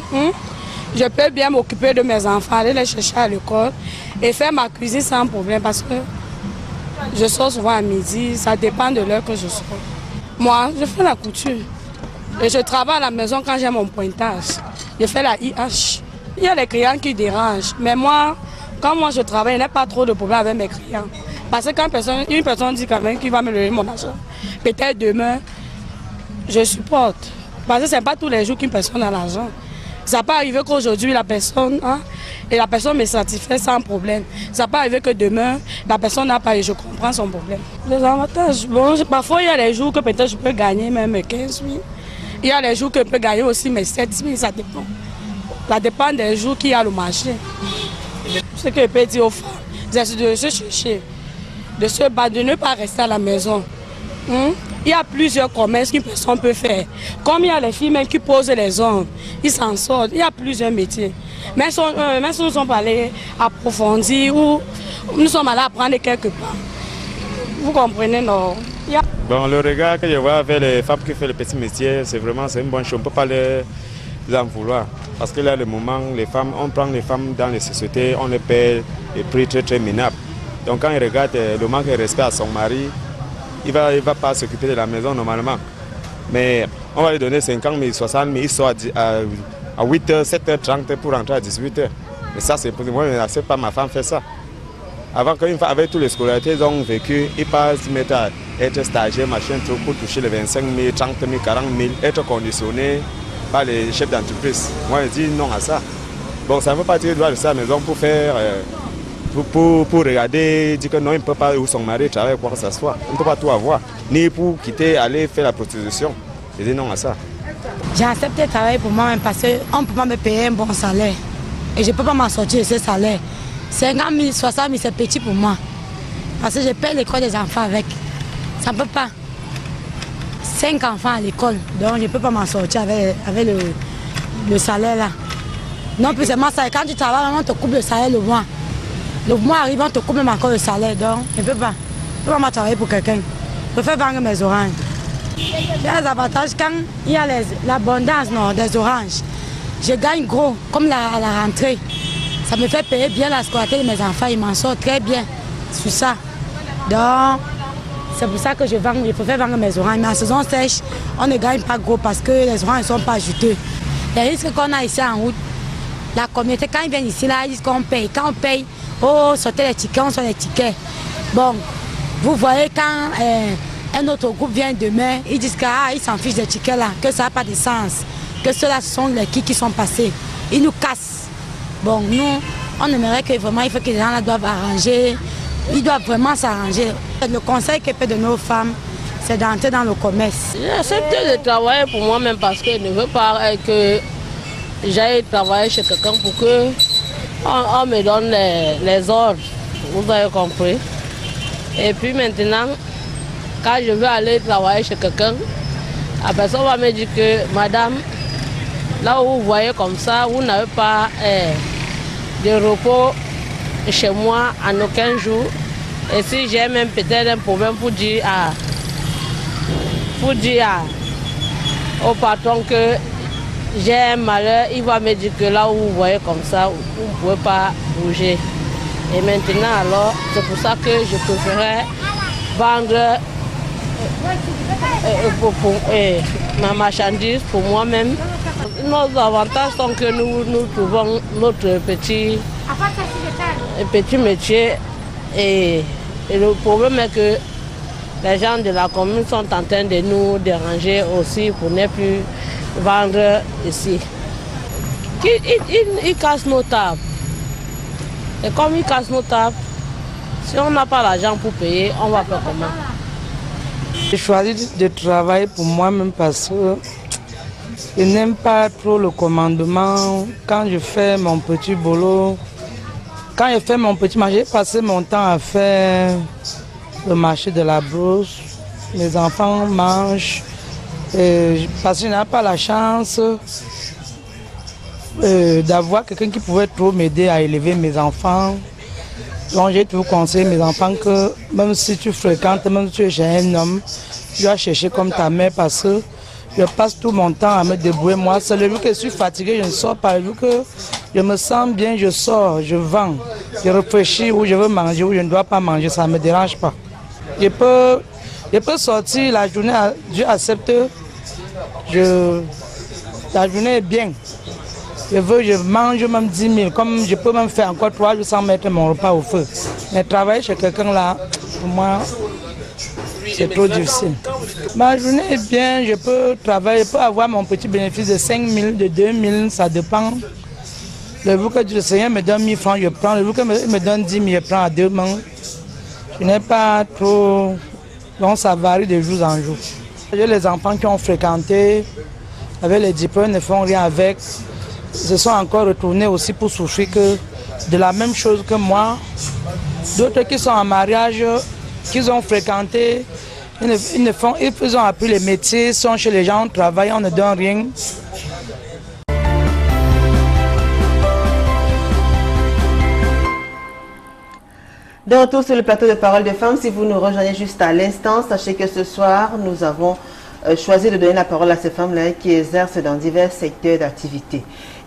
Je peux bien m'occuper de mes enfants, aller les chercher à l'école et faire ma cuisine sans problème parce que je sors souvent à midi, ça dépend de l'heure que je sors. Moi, je fais la couture. Et je travaille à la maison quand j'ai mon pointage. Je fais la IH. Il y a les clients qui dérangent. Mais moi, quand moi je travaille, il n'y a pas trop de problème avec mes clients. Parce que quand une personne dit quand même qu'il va me donner mon argent, peut-être demain, je supporte. Parce que ce n'est pas tous les jours qu'une personne a l'argent. Ça peut arriver qu'aujourd'hui, la personne et la personne me satisfait sans problème. Ça peut arriver que demain, la personne n'a pas et je comprends son problème. Les avantages, bon, parfois il y a les jours que peut-être je peux gagner même 15 000. Il y a les jours que je peux gagner aussi mes 7 000, ça dépend. Ça dépend des jours qu'il y a le marché. Ce que je peux dire aux femmes, c'est de se chercher, de se battre, de ne pas rester à la maison. Il y a plusieurs commerces qu'une personne peut faire. Comme il y a les filles même qui posent les ongles, ils s'en sortent. Il y a plusieurs métiers. Mais si nous sommes allés approfondir ou nous sommes allés apprendre quelque part. Vous comprenez, non? Bon, le regard que je vois avec les femmes qui font le petit métier, c'est vraiment une bonne chose. On ne peut pas les en vouloir. Parce que là, le moment, les femmes, on prend les femmes dans les sociétés, on les paie des prix très très minables. Donc quand ils regardent le manque de respect à son mari, il ne va pas s'occuper de la maison normalement. Mais on va lui donner 50 000, 60 000, il sort à 8h, 7h30 pour rentrer à 18h. Et ça, c'est pour moi, je n'accepte pas ma femme faire ça. Avant qu'avec tous les scolarités ils ont vécu, ils passent mettre à être stagiaire, machin, tout pour toucher les 25 000, 30 000, 40 000, être conditionné par les chefs d'entreprise. Moi, je dis non à ça. Bon, ça ne veut pas dire qu'il doit rester à la maison pour faire... Pour regarder, dire que non, il ne peut pas où son mari travaille, quoi que ce soit. Il ne peut pas tout avoir. Ni pour quitter, aller faire la prostitution. Je dis non à ça. J'ai accepté de travailler pour moi-même parce qu'on ne peut pas me payer un bon salaire. Et je ne peux pas m'en sortir de ce salaire. 50 000, 60 000, c'est petit pour moi. Parce que je paye l'école des enfants avec. Ça ne peut pas. 5 enfants à l'école. Donc je ne peux pas m'en sortir avec le salaire là. Non plus seulement ça. Quand tu travailles, on te coupe le salaire le mois. Le mois arrive, on te coupe même encore le salaire, donc je ne peux pas. Je ne peux pas travailler pour quelqu'un. Je préfère vendre mes oranges. Il y a des avantages quand il y a l'abondance des oranges. Je gagne gros, comme à la rentrée. Ça me fait payer bien la scolarité de mes enfants, ils m'en sortent très bien sur ça. Donc, c'est pour ça que je préfère vendre mes oranges. Mais en saison sèche, on ne gagne pas gros parce que les oranges ne sont pas juteux. Les risques qu'on a ici en route, la communauté, quand ils viennent ici, là, ils disent qu'on paye. Quand on paye, oh, sortez les tickets, on sort les tickets. Bon, vous voyez quand un autre groupe vient demain, ils disent qu'ils s'en fichent des tickets là, que ça n'a pas de sens, que ceux-là sont les qui sont passés. Ils nous cassent. Bon, nous, on aimerait que vraiment, il faut que les gens là doivent arranger, ils doivent vraiment s'arranger. Le conseil que peut donner aux femmes, c'est d'entrer dans le commerce. J'ai accepté de travailler pour moi-même parce que je ne veux pas que j'aille travailler chez quelqu'un pour que on me donne les ordres, vous avez compris. Et puis maintenant, quand je veux aller travailler chez quelqu'un, la personne va me dire que madame, là où vous voyez comme ça, vous n'avez pas de repos chez moi en aucun jour. Et si j'ai même peut-être un problème pour dire au patron que j'ai un malheur, il va me dire que là où vous voyez comme ça, vous ne pouvez pas bouger. Et maintenant alors, c'est pour ça que je préférais vendre ma marchandise pour moi-même. Nos avantages sont que nous trouvons notre petit métier et le problème est que les gens de la commune sont en train de nous déranger aussi pour ne plus vendre ici. Ils cassent nos tables. Et comme ils cassent nos tables, si on n'a pas l'argent pour payer, on va faire comment? J'ai choisi de travailler pour moi-même parce que je n'aime pas trop le commandement. Quand je fais mon petit boulot, quand je fais mon petit marché, j'ai passé mon temps à faire le marché de la brousse. Mes enfants mangent. Parce que je n'ai pas la chance d'avoir quelqu'un qui pouvait trop m'aider à élever mes enfants. Donc j'ai toujours conseillé mes enfants que même si tu fréquentes, même si tu es chez un homme, tu dois chercher comme ta mère parce que je passe tout mon temps à me débrouiller moi seul. Le jour que je suis fatigué, je ne sors pas. Le jour que je me sens bien, je sors, je vends. Je réfléchis où je veux manger, où je ne dois pas manger, ça ne me dérange pas. Je peux sortir la journée, Dieu accepte. La journée est bien. Je mange même 10 000, comme je peux même faire encore 3 jours sans mettre mon repas au feu. Mais travailler chez quelqu'un là, pour moi, c'est trop difficile. Ma journée est bien, je peux travailler, je peux avoir mon petit bénéfice de 5 000, de 2 000, ça dépend. Le jour que le Seigneur me donne 1 000 francs, je prends. Le jour qu'il me donne 10 000, je prends à 2 mains. Je n'ai pas trop... Donc ça varie de jour en jour. J'ai les enfants qui ont fréquenté, avec les diplômes, ne font rien avec. Ils se sont encore retournés aussi pour souffrir que de la même chose que moi. D'autres qui sont en mariage, qu'ils ont fréquenté, ils ont appris les métiers, sont chez les gens, travaillent, on ne donne rien. De retour sur le plateau de Parole de Femmes, si vous nous rejoignez juste à l'instant, sachez que ce soir, nous avons choisi de donner la parole à ces femmes-là qui exercent dans divers secteurs d'activité.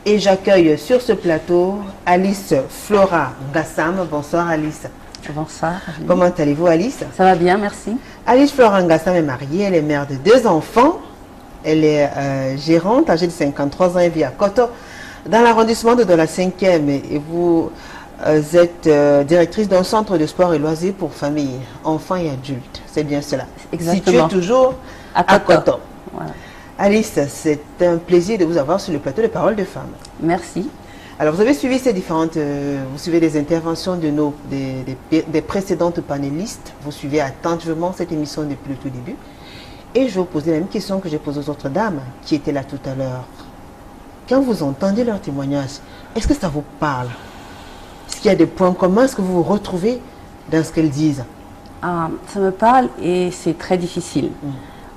Et j'accueille sur ce plateau Alice Flora Ngassam. Bonsoir Alice. Bonsoir. Comment allez-vous Alice? Ça va bien, merci. Alice Flora Ngassam est mariée, elle est mère de 2 enfants. Elle est gérante, âgée de 53 ans, elle vit à Koto, dans l'arrondissement de la 5e. Et vous êtes directrice d'un centre de sport et loisirs pour familles, enfants et adultes. C'est bien cela. Exactement. Situé toujours à Koto. Voilà. Alice, c'est un plaisir de vous avoir sur le plateau de Parole de Femmes. Merci. Alors, vous avez suivi ces différentes... vous suivez les interventions de des précédentes panélistes. Vous suivez attentivement cette émission depuis le tout début. Et je vais vous poser la même question que j'ai posée aux autres dames qui étaient là tout à l'heure. Quand vous entendez leur témoignage, est-ce que ça vous parle? Est-ce qu'il y a des points communs? Est-ce que vous vous retrouvez dans ce qu'elles disent? Ça me parle et c'est très difficile.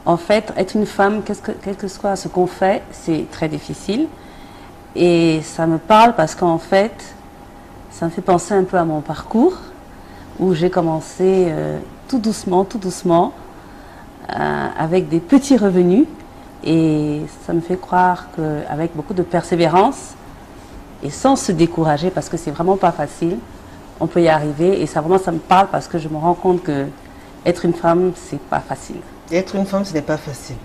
En fait, être une femme, quel que soit ce qu'on fait, c'est très difficile. Et ça me parle parce qu'en fait, ça me fait penser un peu à mon parcours, où j'ai commencé tout doucement, avec des petits revenus. Et ça me fait croire qu'avec beaucoup de persévérance, et sans se décourager, parce que c'est vraiment pas facile, on peut y arriver. Et ça me parle parce que je me rends compte que être une femme, c'est pas facile. Être une femme, ce n'est pas facile.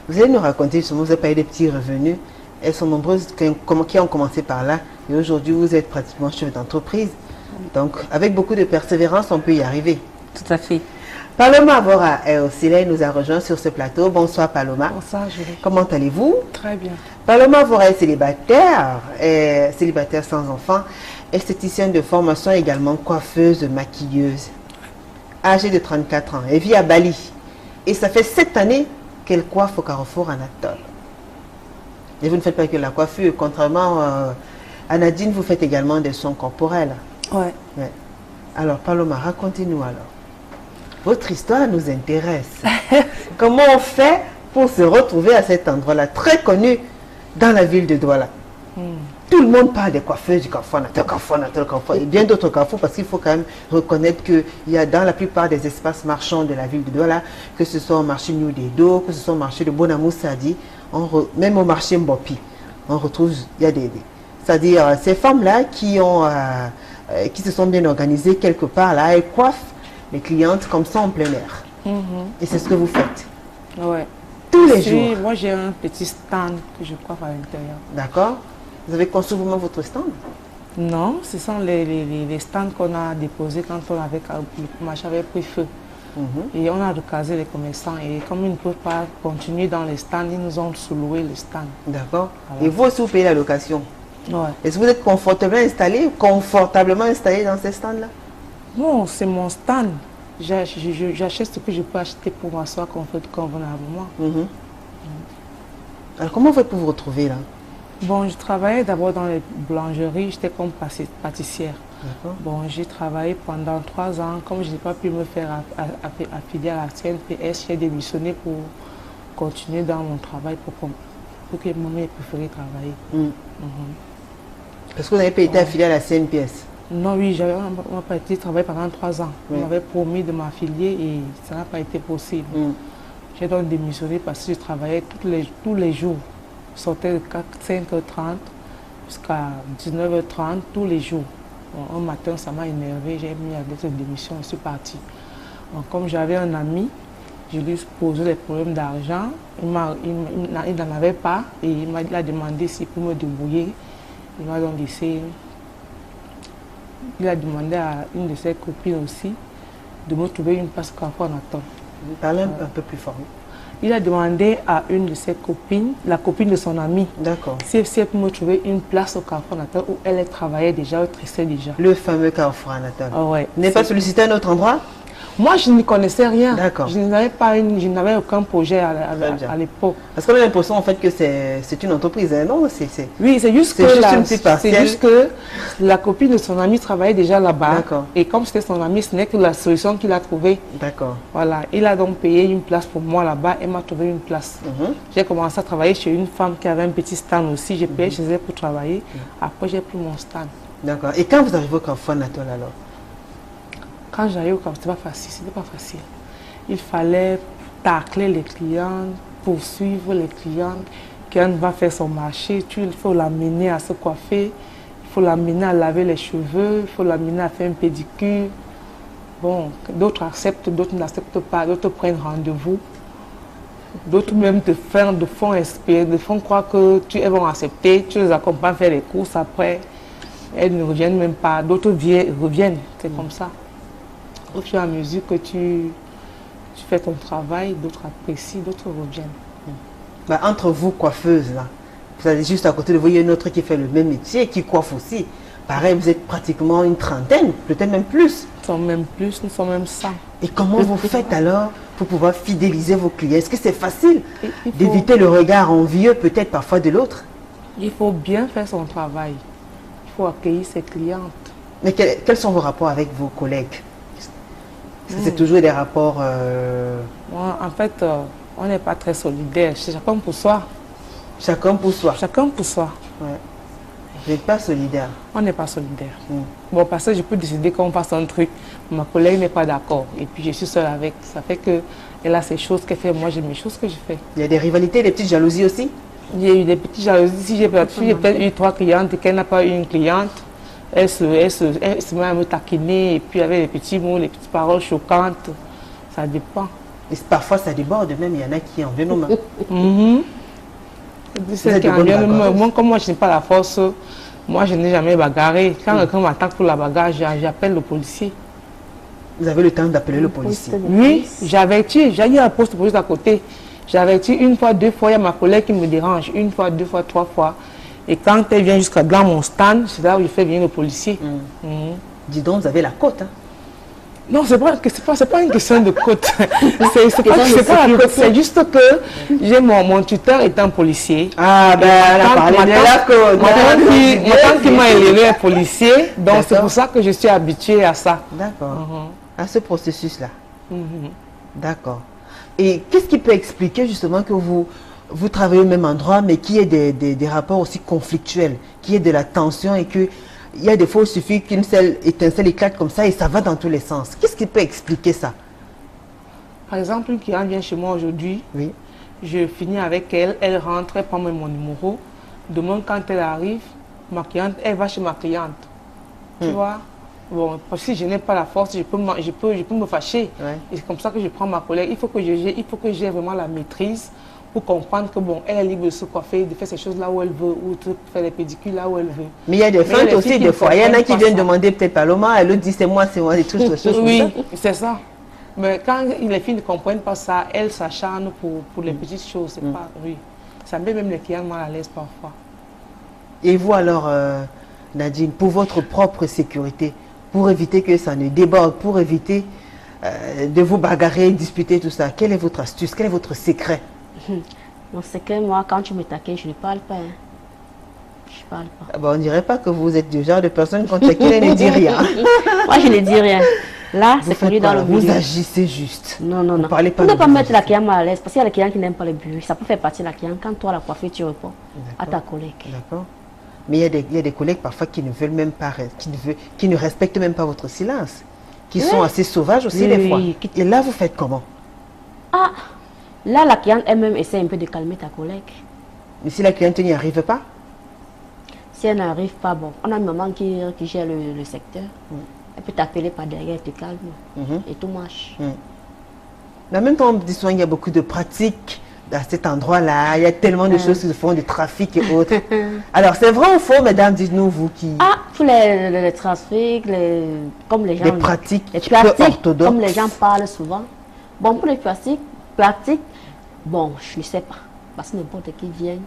Vous allez nous raconter, justement, vous avez parlé des petits revenus. Elles sont nombreuses qui ont commencé par là. Et aujourd'hui, vous êtes pratiquement chef d'entreprise. Donc, avec beaucoup de persévérance, on peut y arriver. Tout à fait. Paloma Avora est aussi là, elle nous a rejoint sur ce plateau. Bonsoir Paloma. Bonsoir Julie. Comment allez-vous? Très bien. Paloma Avora est célibataire sans enfant, esthéticienne de formation, également coiffeuse, maquilleuse. Âgée de 34 ans. Elle vit à Bali. Et ça fait 7 années qu'elle coiffe au Carrefour Anatole. Et vous ne faites pas que la coiffure, contrairement à Nadine, vous faites également des soins corporels. Ouais. Alors Paloma, racontez-nous alors. Votre histoire nous intéresse. Comment on fait pour se retrouver à cet endroit-là, très connu dans la ville de Douala? Tout le monde parle des coiffeurs du Carrefour Anatole, et bien d'autres carrefours, parce qu'il faut quand même reconnaître qu'il y a dans la plupart des espaces marchands de la ville de Douala, que ce soit au marché New Dedo, que ce soit au marché de Bonamou Sadi, même au marché Mbopi, on retrouve, il y a c'est-à-dire ces femmes-là qui se sont bien organisées quelque part là, elles coiffent les clientes comme ça en plein air. Et c'est ce que vous faites. Ouais. Tous les jours. Moi j'ai un petit stand que je coiffe à l'intérieur. D'accord. Vous avez construit vous-même votre stand? Non, ce sont les stands qu'on a déposés quand le marché avait pris feu. Et on a recasé les commerçants. Et comme ils ne peuvent pas continuer dans les stands, ils nous ont sous-loué les stands. D'accord. Voilà. Et vous aussi, vous payez la location? Ouais. Est-ce que vous êtes confortablement installé dans ces stands-là? Non, c'est mon stand. J'achète ce que je peux acheter pour m'asseoir convenablement. Alors comment vous faites pour vous retrouver là? Bon, je travaillais d'abord dans les boulangeries, j'étais comme pâtissière. Bon, j'ai travaillé pendant 3 ans. Comme je n'ai pas pu me faire affilier à la CNPS, j'ai démissionné pour continuer dans mon travail pour que mon mère préféré travailler. Parce que vous n'avez pas été affilié à la CNPS? Non, oui, j'avais pas été travailler pendant 3 ans. On m'avait promis de m'affilier et ça n'a pas été possible. J'ai donc démissionné parce que je travaillais tous les jours. Je sortais de 5h30 jusqu'à 19h30 tous les jours. Bon, un matin, ça m'a énervé, j'ai mis à cette démission, je suis partie. Donc, comme j'avais un ami, je lui ai posé des problèmes d'argent. Il n'en avait pas et il a demandé s'il pouvait me débrouiller. Il m'a donc laissé. Il a demandé à une de ses copines aussi de me trouver une place Carrefour Anatole. Parlez un peu plus fort. Il a demandé à une de ses copines, la copine de son ami, si elle peut me trouver une place au Carrefour Natal où elle travaillait déjà, elle tressait déjà. Le fameux Carrefour Natal. Ah ouais. Vous n'avez pas sollicité un autre endroit? Moi, je n'y connaissais rien. D'accord. Je n'avais aucun projet à l'époque. Parce qu'on a l'impression en fait que c'est une entreprise, hein, non? Oui, c'est juste que la copine de son ami travaillait déjà là-bas. D'accord. Et comme c'était son ami, ce n'est que la solution qu'il a trouvée. D'accord. Voilà. Il a donc payé une place pour moi là-bas et m'a trouvé une place. J'ai commencé à travailler chez une femme qui avait un petit stand aussi. J'ai payé chez elle pour travailler. Après, j'ai pris mon stand. D'accord. Et quand vous arrivez au Carrefour Natal alors? Quand j'arrive au Carrefour, c'était pas facile. Il fallait tacler les clients, poursuivre les clients. Quelqu'un va faire son marché, il faut l'amener à se coiffer, il faut l'amener à laver les cheveux, il faut l'amener à faire un pédicure. Bon, d'autres acceptent, d'autres n'acceptent pas, d'autres prennent rendez-vous. D'autres même te font espérer, te font croire que elles vont accepter, tu les accompagnes faire les courses après, elles ne reviennent même pas, d'autres reviennent, c'est comme ça. Au fur et à mesure que tu fais ton travail, d'autres apprécient, d'autres reviennent. Bah, entre vous, coiffeuses, là, vous allez juste à côté de vous, il y a une autre qui fait le même métier, qui coiffe aussi. Pareil, vous êtes pratiquement une trentaine, peut-être même plus. Nous sommes même 100. Et comment vous faites alors pour pouvoir fidéliser vos clients? Est-ce que c'est facile d'éviter le regard envieux peut-être parfois de l'autre? Il faut bien faire son travail. Il faut accueillir ses clientes. Mais quels sont vos rapports avec vos collègues? C'est toujours des rapports... En fait, on n'est pas très solidaires. C'est chacun pour soi. Chacun pour soi? Chacun pour soi. Ouais. Vous n'êtes pas solidaire? On n'est pas solidaire. Bon, parce que je peux décider qu'on fasse un truc, ma collègue n'est pas d'accord. Et puis je suis seule avec. Ça fait qu'elle a ses choses qu'elle fait, moi j'ai mes choses que je fais. Il y a des rivalités, des petites jalousies aussi? Il y a eu des petites jalousies. Si j'ai peut-être eu 3 clientes et qu'elle n'a pas eu une cliente, elle se met à me taquiner et puis avec les petits mots, les petites paroles choquantes. Ça dépend. Et parfois ça déborde même, il y en a qui en viennent aux mains. Moi, comme moi je n'ai pas la force, moi je n'ai jamais bagarré. Quand quelqu'un m'attaque pour la bagarre, j'appelle le policier. Vous avez le temps d'appeler le policier? Oui, j'avertis, j'ai eu un poste de police à côté. J'avertis une fois, 2 fois, il y a ma collègue qui me dérange, 1 fois, 2 fois, 3 fois. Et quand elle vient jusqu'à dans mon stand, c'est là où je fais venir le policier. Dis donc, vous avez la côte, hein? Non, c'est pas une question de côte. C'est pas la côte, c'est juste que j'ai mon tuteur étant policier. Ah ben, elle a parlé de la côte. Ma tante qui m'a élevé un policier, donc c'est pour ça que je suis habituée à ça. D'accord. À ce processus-là. D'accord. Et qu'est-ce qui peut expliquer justement que vous travaillez au même endroit, mais qu'il y ait des rapports aussi conflictuels, qu'il y ait de la tension et que il y a des fois, il suffit qu'une seule étincelle éclate comme ça et ça va dans tous les sens. Qu'est-ce qui peut expliquer ça? Par exemple, une cliente vient chez moi aujourd'hui. Oui. Je finis avec elle, elle rentre, elle prend mon numéro. Demain, quand elle arrive, ma cliente, elle va chez ma cliente. Tu vois? Bon, parce que si je n'ai pas la force, je peux me fâcher. Ouais. Et c'est comme ça que je prends ma collègue. Il faut que j'ai vraiment la maîtrise pour comprendre que bon, elle est libre de se coiffer, de faire ces choses là où elle veut, ou de faire les pédicules là où elle veut. Mais il y a des feintes aussi, des fois. Il y en a qui viennent demander peut-être Paloma, elle dit c'est moi, des trucs, des choses. Oui, c'est ça. Mais quand les filles ne comprennent pas ça, elles s'acharnent pour les petites choses. C'est pas, oui. Ça met même les clients mal à l'aise parfois. Et vous alors, Nadine, pour votre propre sécurité, pour éviter que ça ne déborde, pour éviter de vous bagarrer, disputer, tout ça, quelle est votre astuce, quel est votre secret? Mon secret, moi, quand tu me taquines, je ne parle pas. Hein. Je parle pas. Ah bah, on ne dirait pas que vous êtes du genre de personne qu'on taquine et ne dit rien. Moi, je ne dis rien. Là, c'est connu dans le bureau. Vous agissez juste. Non, non, non. Vous parlez pas. Vous ne pouvez pas mettre la cliente mal à l'aise parce qu'il y a les clients qui n'aiment pas le bureau. Ça peut faire partie de la cliente. Quand toi, la coiffure, tu réponds à ta collègue. D'accord. Mais il y a des collègues parfois qui ne veulent même pas, qui ne respectent même pas votre silence, qui sont assez sauvages aussi des fois. Et là, vous faites comment? Ah, là, la cliente elle-même essaie un peu de calmer ta collègue. Mais si la cliente n'y arrive pas? Si elle n'arrive pas, bon, on a une maman qui gère le secteur. Elle peut t'appeler par derrière, elle te calme. Et tout marche. Mais en même temps, il y a beaucoup de pratiques à cet endroit-là. Il y a tellement de choses qui se font, du trafic et autres. Alors, c'est vrai ou faux, mesdames, dites-nous, vous qui... Ah, tous les trafics, comme les gens... Les pratiques orthodoxes. Comme les gens parlent souvent. Bon, pour les pratiques, bon, je ne sais pas. Parce que n'importe qui vient,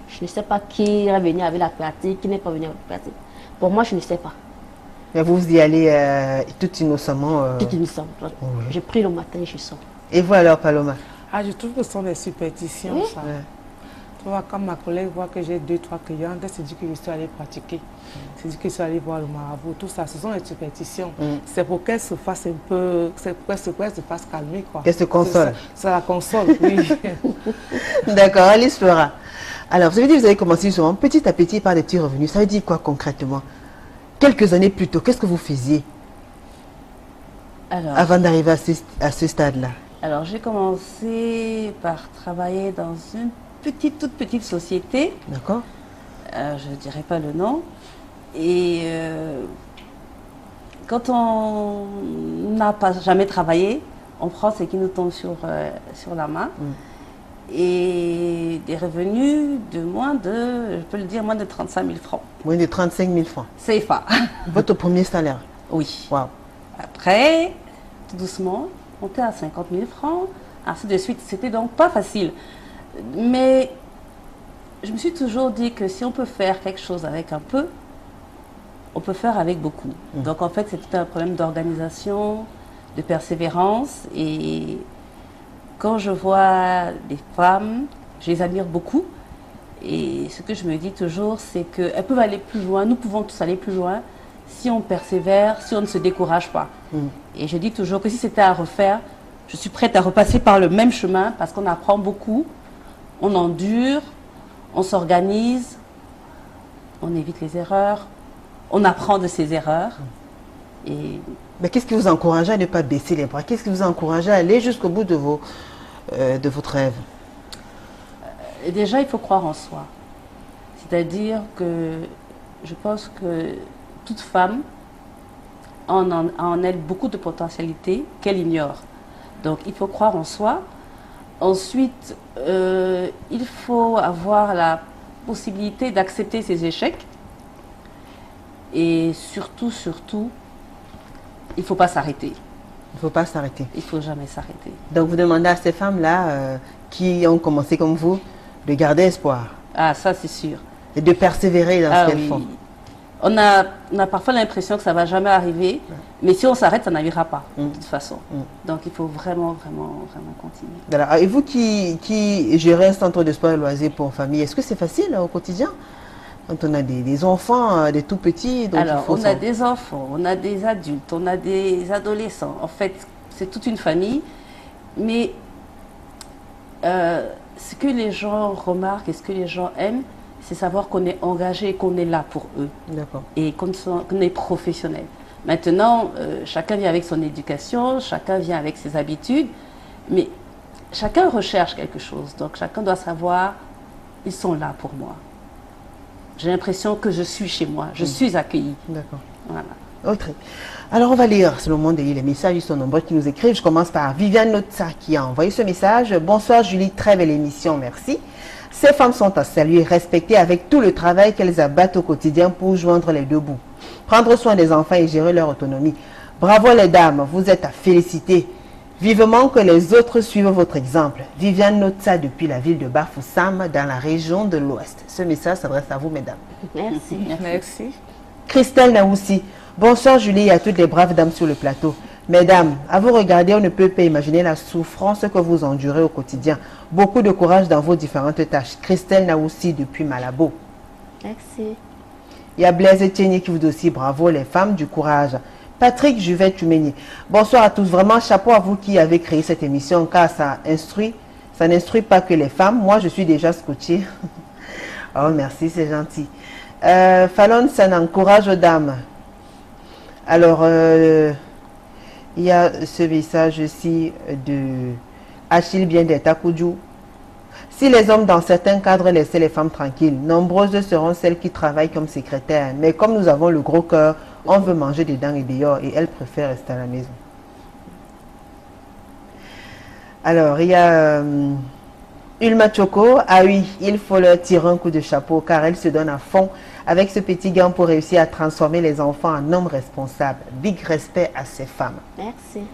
je ne sais pas qui est venu avec la pratique, qui n'est pas venu avec la pratique. Pour moi, je ne sais pas. Mais vous y allez tout innocemment Tout innocemment. Oui. Je prie le matin et je sors. Et vous alors, Paloma? Ah, je trouve que ce sont des superstitions, Oui. ça. Tu vois, quand ma collègue voit que j'ai 2-3 clients, elle se dit que je suis allée pratiquer. Elle se dit que je suis allée voir le marabout, tout ça, ce sont des superstitions. C'est pour qu'elle se fasse un peu, c'est pour qu'elle se fasse calmer, quoi. Qu'elle se console. Ça la console, oui. D'accord, Alice Flora. Alors, vous avez dit que vous avez commencé justement petit à petit par des petits revenus. Ça veut dire quoi concrètement? Quelques années plus tôt, qu'est-ce que vous faisiez avant d'arriver à ce stade-là? Alors, j'ai commencé par travailler dans une toute petite société. D'accord. Je ne dirais pas le nom. Et quand on n'a pas jamais travaillé, on prend ce qui nous tombe sur la main. Et des revenus de moins de, je peux le dire, moins de 35 000 francs. Moins de 35 000 francs. CFA. Votre premier salaire? Oui. Wow. Après, tout doucement, on était à 50 000 francs, ainsi de suite. C'était donc pas facile. Mais je me suis toujours dit que si on peut faire quelque chose avec un peu, on peut faire avec beaucoup. Donc en fait, c'était un problème d'organisation, de persévérance. Et quand je vois des femmes, je les admire beaucoup. Et ce que je me dis toujours, c'est qu'elles peuvent aller plus loin. Nous pouvons tous aller plus loin si on persévère, si on ne se décourage pas. Et je dis toujours que si c'était à refaire, je suis prête à repasser par le même chemin parce qu'on apprend beaucoup, on endure, on s'organise, on évite les erreurs, on apprend de ses erreurs. Et mais qu'est-ce qui vous encourage à ne pas baisser les bras? Qu'est-ce qui vous encourage à aller jusqu'au bout de votre rêve? Déjà, il faut croire en soi. C'est-à-dire que je pense que toute femme a en elle beaucoup de potentialités qu'elle ignore. Donc, il faut croire en soi. Ensuite, il faut avoir la possibilité d'accepter ses échecs. Et surtout, il ne faut pas s'arrêter. Il ne faut pas s'arrêter. Il ne faut jamais s'arrêter. Donc, vous demandez à ces femmes-là qui ont commencé comme vous de garder espoir. Ah, ça, c'est sûr. Et de persévérer dans ce qu'elles font. On a parfois l'impression que ça ne va jamais arriver, mais si on s'arrête, ça n'arrivera pas, de toute façon. Donc, il faut vraiment continuer. Alors, et vous qui gérez un centre de sport et loisirs pour famille, est-ce que c'est facile au quotidien? Quand on a des enfants, des tout petits. Donc alors, on a des enfants, on a des adultes, on a des adolescents. En fait, c'est toute une famille. Mais ce que les gens remarquent et ce que les gens aiment, c'est savoir qu'on est engagé et qu'on est là pour eux. D'accord. Et qu'on est professionnel. Maintenant, chacun vient avec son éducation, chacun vient avec ses habitudes, mais chacun recherche quelque chose. Donc, chacun doit savoir, ils sont là pour moi. J'ai l'impression que je suis chez moi, je suis accueillie. D'accord. Voilà. Autre. Alors, on va lire, c'est le moment de lire les messages, ils sont nombreux qui nous écrivent. Je commence par Viviane Notsa qui a envoyé ce message. Bonsoir Julie, très belle émission, merci. Ces femmes sont à saluer, respectées avec tout le travail qu'elles abattent au quotidien pour joindre les deux bouts. Prendre soin des enfants et gérer leur autonomie. Bravo les dames, vous êtes à féliciter. Vivement que les autres suivent votre exemple. Viviane Notsa depuis la ville de Bafoussam dans la région de l'Ouest. Ce message s'adresse à vous, mesdames. Merci. Merci. Christelle Naoussi. Bonsoir Julie et à toutes les braves dames sur le plateau. Mesdames, à vous regarder, on ne peut pas imaginer la souffrance que vous endurez au quotidien. Beaucoup de courage dans vos différentes tâches. Christelle Naoussi depuis Malabo. Merci. Il y a Blaise Etienne qui vous dit aussi bravo les femmes du courage. Patrick Juvet-Tumeni. Bonsoir à tous. Vraiment chapeau à vous qui avez créé cette émission car ça n'instruit pas que les femmes. Moi, je suis déjà scotchée. Oh, merci, c'est gentil. Fallon, ça n'encourage aux dames. Alors, il y a ce message aussi de Achille Biendeta Koudjou. Si les hommes dans certains cadres laissaient les femmes tranquilles, nombreuses seront celles qui travaillent comme secrétaires. Mais comme nous avons le gros cœur, on veut manger dedans et dehors et elles préfèrent rester à la maison. Alors, il y a Ulma Choco. Ah oui, il faut leur tirer un coup de chapeau car elles se donnent à fond avec ce petit gant pour réussir à transformer les enfants en hommes responsables. Big respect à ces femmes. Merci.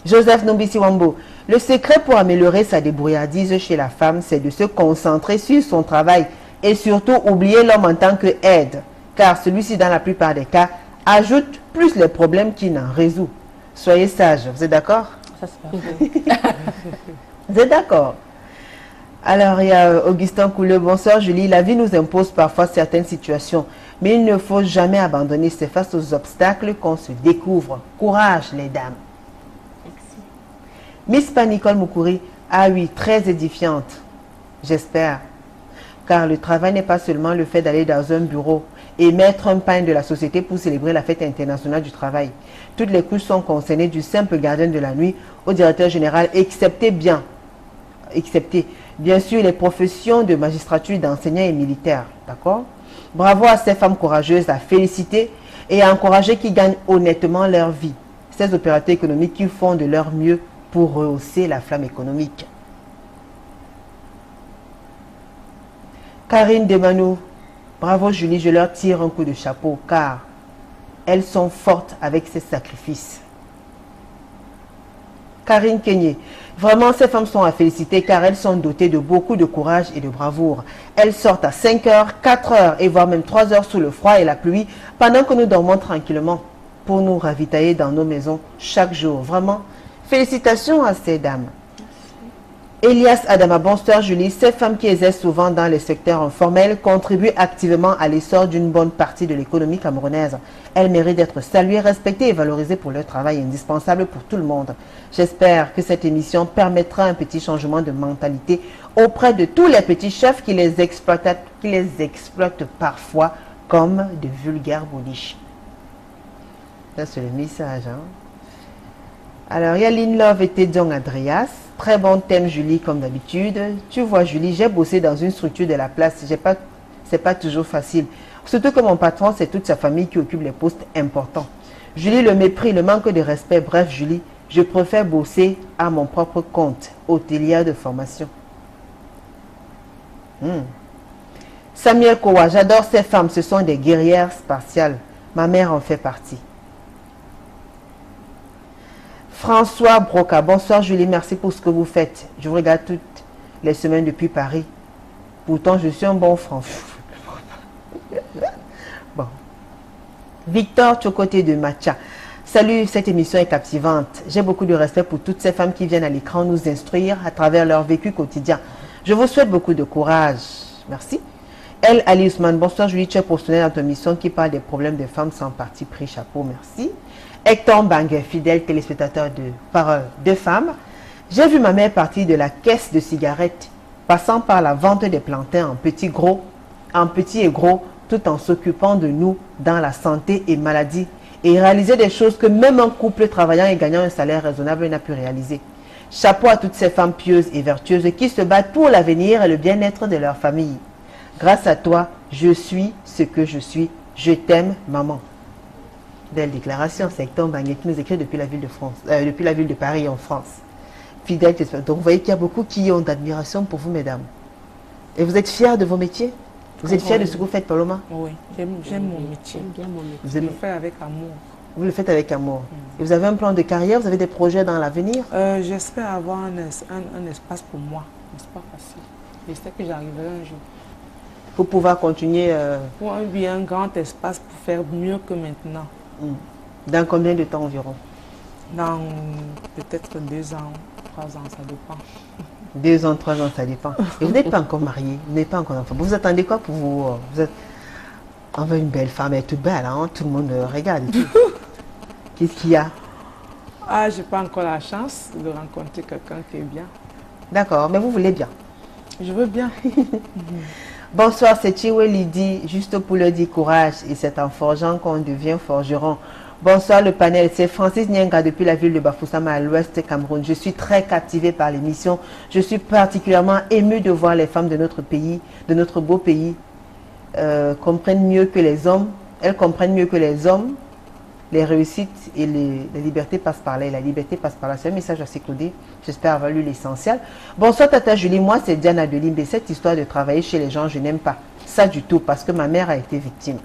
Joseph Nombisi Wambo, le secret pour améliorer sa débrouillardise chez la femme, c'est de se concentrer sur son travail et surtout oublier l'homme en tant qu'aide, car celui-ci, dans la plupart des cas, ajoute plus les problèmes qu'il n'en résout. Soyez sage, vous êtes d'accord? Ça, c'est pas Vous êtes d'accord? Alors, il y a Augustin Couleux. Bonsoir Julie, la vie nous impose parfois certaines situations, mais il ne faut jamais abandonner. C'est face aux obstacles qu'on se découvre. Courage les dames. Miss Nicole Moukouri, ah oui, très édifiante, j'espère. Car le travail n'est pas seulement le fait d'aller dans un bureau et mettre un pain de la société pour célébrer la fête internationale du travail. Toutes les couches sont concernées, du simple gardien de la nuit au directeur général, excepté bien sûr les professions de magistrature, d'enseignants et militaires. D'accord? Bravo à ces femmes courageuses, à féliciter et à encourager qui gagnent honnêtement leur vie. Ces opérateurs économiques qui font de leur mieux pour rehausser la flamme économique. Karine Demanou, bravo Julie, je leur tire un coup de chapeau car elles sont fortes avec ces sacrifices. Karine Kenyé, vraiment ces femmes sont à féliciter car elles sont dotées de beaucoup de courage et de bravoure. Elles sortent à 5 heures, 4 heures et voire même 3 heures sous le froid et la pluie pendant que nous dormons tranquillement pour nous ravitailler dans nos maisons chaque jour. Vraiment, félicitations à ces dames. Elias Adama, bonsoir Julie. Ces femmes qui exercent souvent dans les secteurs informels contribuent activement à l'essor d'une bonne partie de l'économie camerounaise. Elles méritent d'être saluées, respectées et valorisées pour leur travail indispensable pour tout le monde. J'espère que cette émission permettra un petit changement de mentalité auprès de tous les petits chefs qui les exploitent parfois comme de vulgaires bouliches. Ça, c'est le message. Hein? Alors, il y a Love et Tedong Andreas. Très bon thème, Julie, comme d'habitude. Tu vois, Julie, j'ai bossé dans une structure de la place. C'est pas toujours facile. Surtout que mon patron, c'est toute sa famille qui occupe les postes importants. Julie, le mépris, le manque de respect. Bref, Julie, je préfère bosser à mon propre compte, hôtelière de formation. Samuel Kowa, j'adore ces femmes. Ce sont des guerrières spatiales. Ma mère en fait partie. François Broca, bonsoir Julie, merci pour ce que vous faites. Je vous regarde toutes les semaines depuis Paris. Pourtant, je suis un bon Français. Bon. Victor Chocoté de Macha. Salut, cette émission est captivante. J'ai beaucoup de respect pour toutes ces femmes qui viennent à l'écran nous instruire à travers leur vécu quotidien. Je vous souhaite beaucoup de courage. Merci. El Ali Ousmane, bonsoir Julie, tu es professionnelle dans ton émission qui parle des problèmes des femmes sans parti pris. Chapeau, merci. Hector Bangue, fidèle téléspectateur de Parole de Femmes. J'ai vu ma mère partir de la caisse de cigarettes, passant par la vente des plantains en petit et gros, tout en s'occupant de nous dans la santé et maladie, et réaliser des choses que même un couple travaillant et gagnant un salaire raisonnable n'a pu réaliser. Chapeau à toutes ces femmes pieuses et vertueuses qui se battent pour l'avenir et le bien-être de leur famille. Grâce à toi, je suis ce que je suis. Je t'aime, maman. Belle déclaration, c'est Hector Banguet qui nous écrit depuis la ville de France, depuis la ville de Paris en France. Fidèle, donc vous voyez qu'il y a beaucoup qui ont d'admiration pour vous, mesdames. Et vous êtes fiers de vos métiers? Vous êtes fiers de ce que vous faites, Paloma? Oui, j'aime mon métier. J'aime bien mon métier. Vous le faites avec amour. Vous le faites avec amour. Et vous avez un plan de carrière? Vous avez des projets dans l'avenir? J'espère avoir un espace pour moi. C'est pas facile. J'espère que j'arriverai un jour. Pour pouvoir continuer... Pour un grand espace pour faire mieux que maintenant. Dans combien de temps environ? Dans peut-être 2 ans, 3 ans, ça dépend. 2 ans, 3 ans, ça dépend. Et vous n'êtes pas encore marié, vous n'êtes pas encore enfant. Vous attendez quoi pour vous? Vous êtes... On veut une belle femme, elle est toute belle, hein? Tout le monde regarde. Qu'est-ce qu'il y a? Ah, j'ai pas encore la chance de rencontrer quelqu'un qui est bien. D'accord, mais vous voulez bien? Je veux bien. Bonsoir, c'est Chiwe Lydie, juste pour le dire courage, et c'est en forgeant qu'on devient forgeron. Bonsoir le panel, c'est Francis Nyenga depuis la ville de Bafoussama à l'ouest Cameroun. Je suis très captivée par l'émission. Je suis particulièrement émue de voir les femmes de notre pays, de notre beau pays, comprennent mieux que les hommes. Elles comprennent mieux que les hommes. Les réussites et les libertés passent par là. Et la liberté passe par là. C'est un message assez codé. J'espère avoir lu l'essentiel. Bonsoir Tata Julie, moi c'est Diana de Limbe. Cette histoire de travailler chez les gens, je n'aime pas ça du tout parce que ma mère a été victime.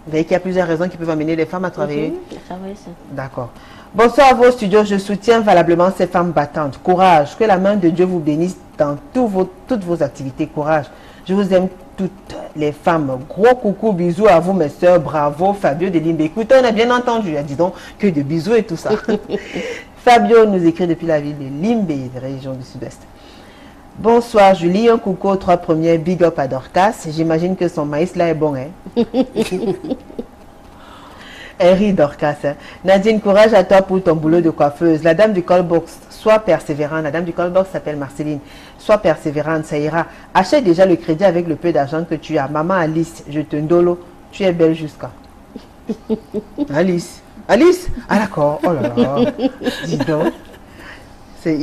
Vous voyez qu'il y a plusieurs raisons qui peuvent amener les femmes à travailler. Travailler, ça. D'accord. Bonsoir à vos studios. Je soutiens valablement ces femmes battantes. Courage. Que la main de Dieu vous bénisse dans toutes vos activités. Courage. Je vous aime toutes les femmes. Gros coucou, bisous à vous, mes soeurs. Bravo, Fabio de Limbe. Écoutez, on a bien entendu. Dis donc que de bisous et tout ça. Fabio nous écrit depuis la ville de Limbe, région du Sud-Est. Bonsoir Julie, un coucou aux 3 premiers, big up à Dorcas. J'imagine que son maïs là est bon, hein? Elle rit Dorcas. Hein? Nadine, courage à toi pour ton boulot de coiffeuse. La dame du callbox, sois persévérante. La dame du callbox s'appelle Marceline. Sois persévérante, ça ira. Achète déjà le crédit avec le peu d'argent que tu as. Maman Alice, je te ndolo. Tu es belle jusqu'à. Alice. Alice? Ah d'accord. Oh là là. Dis donc. C'est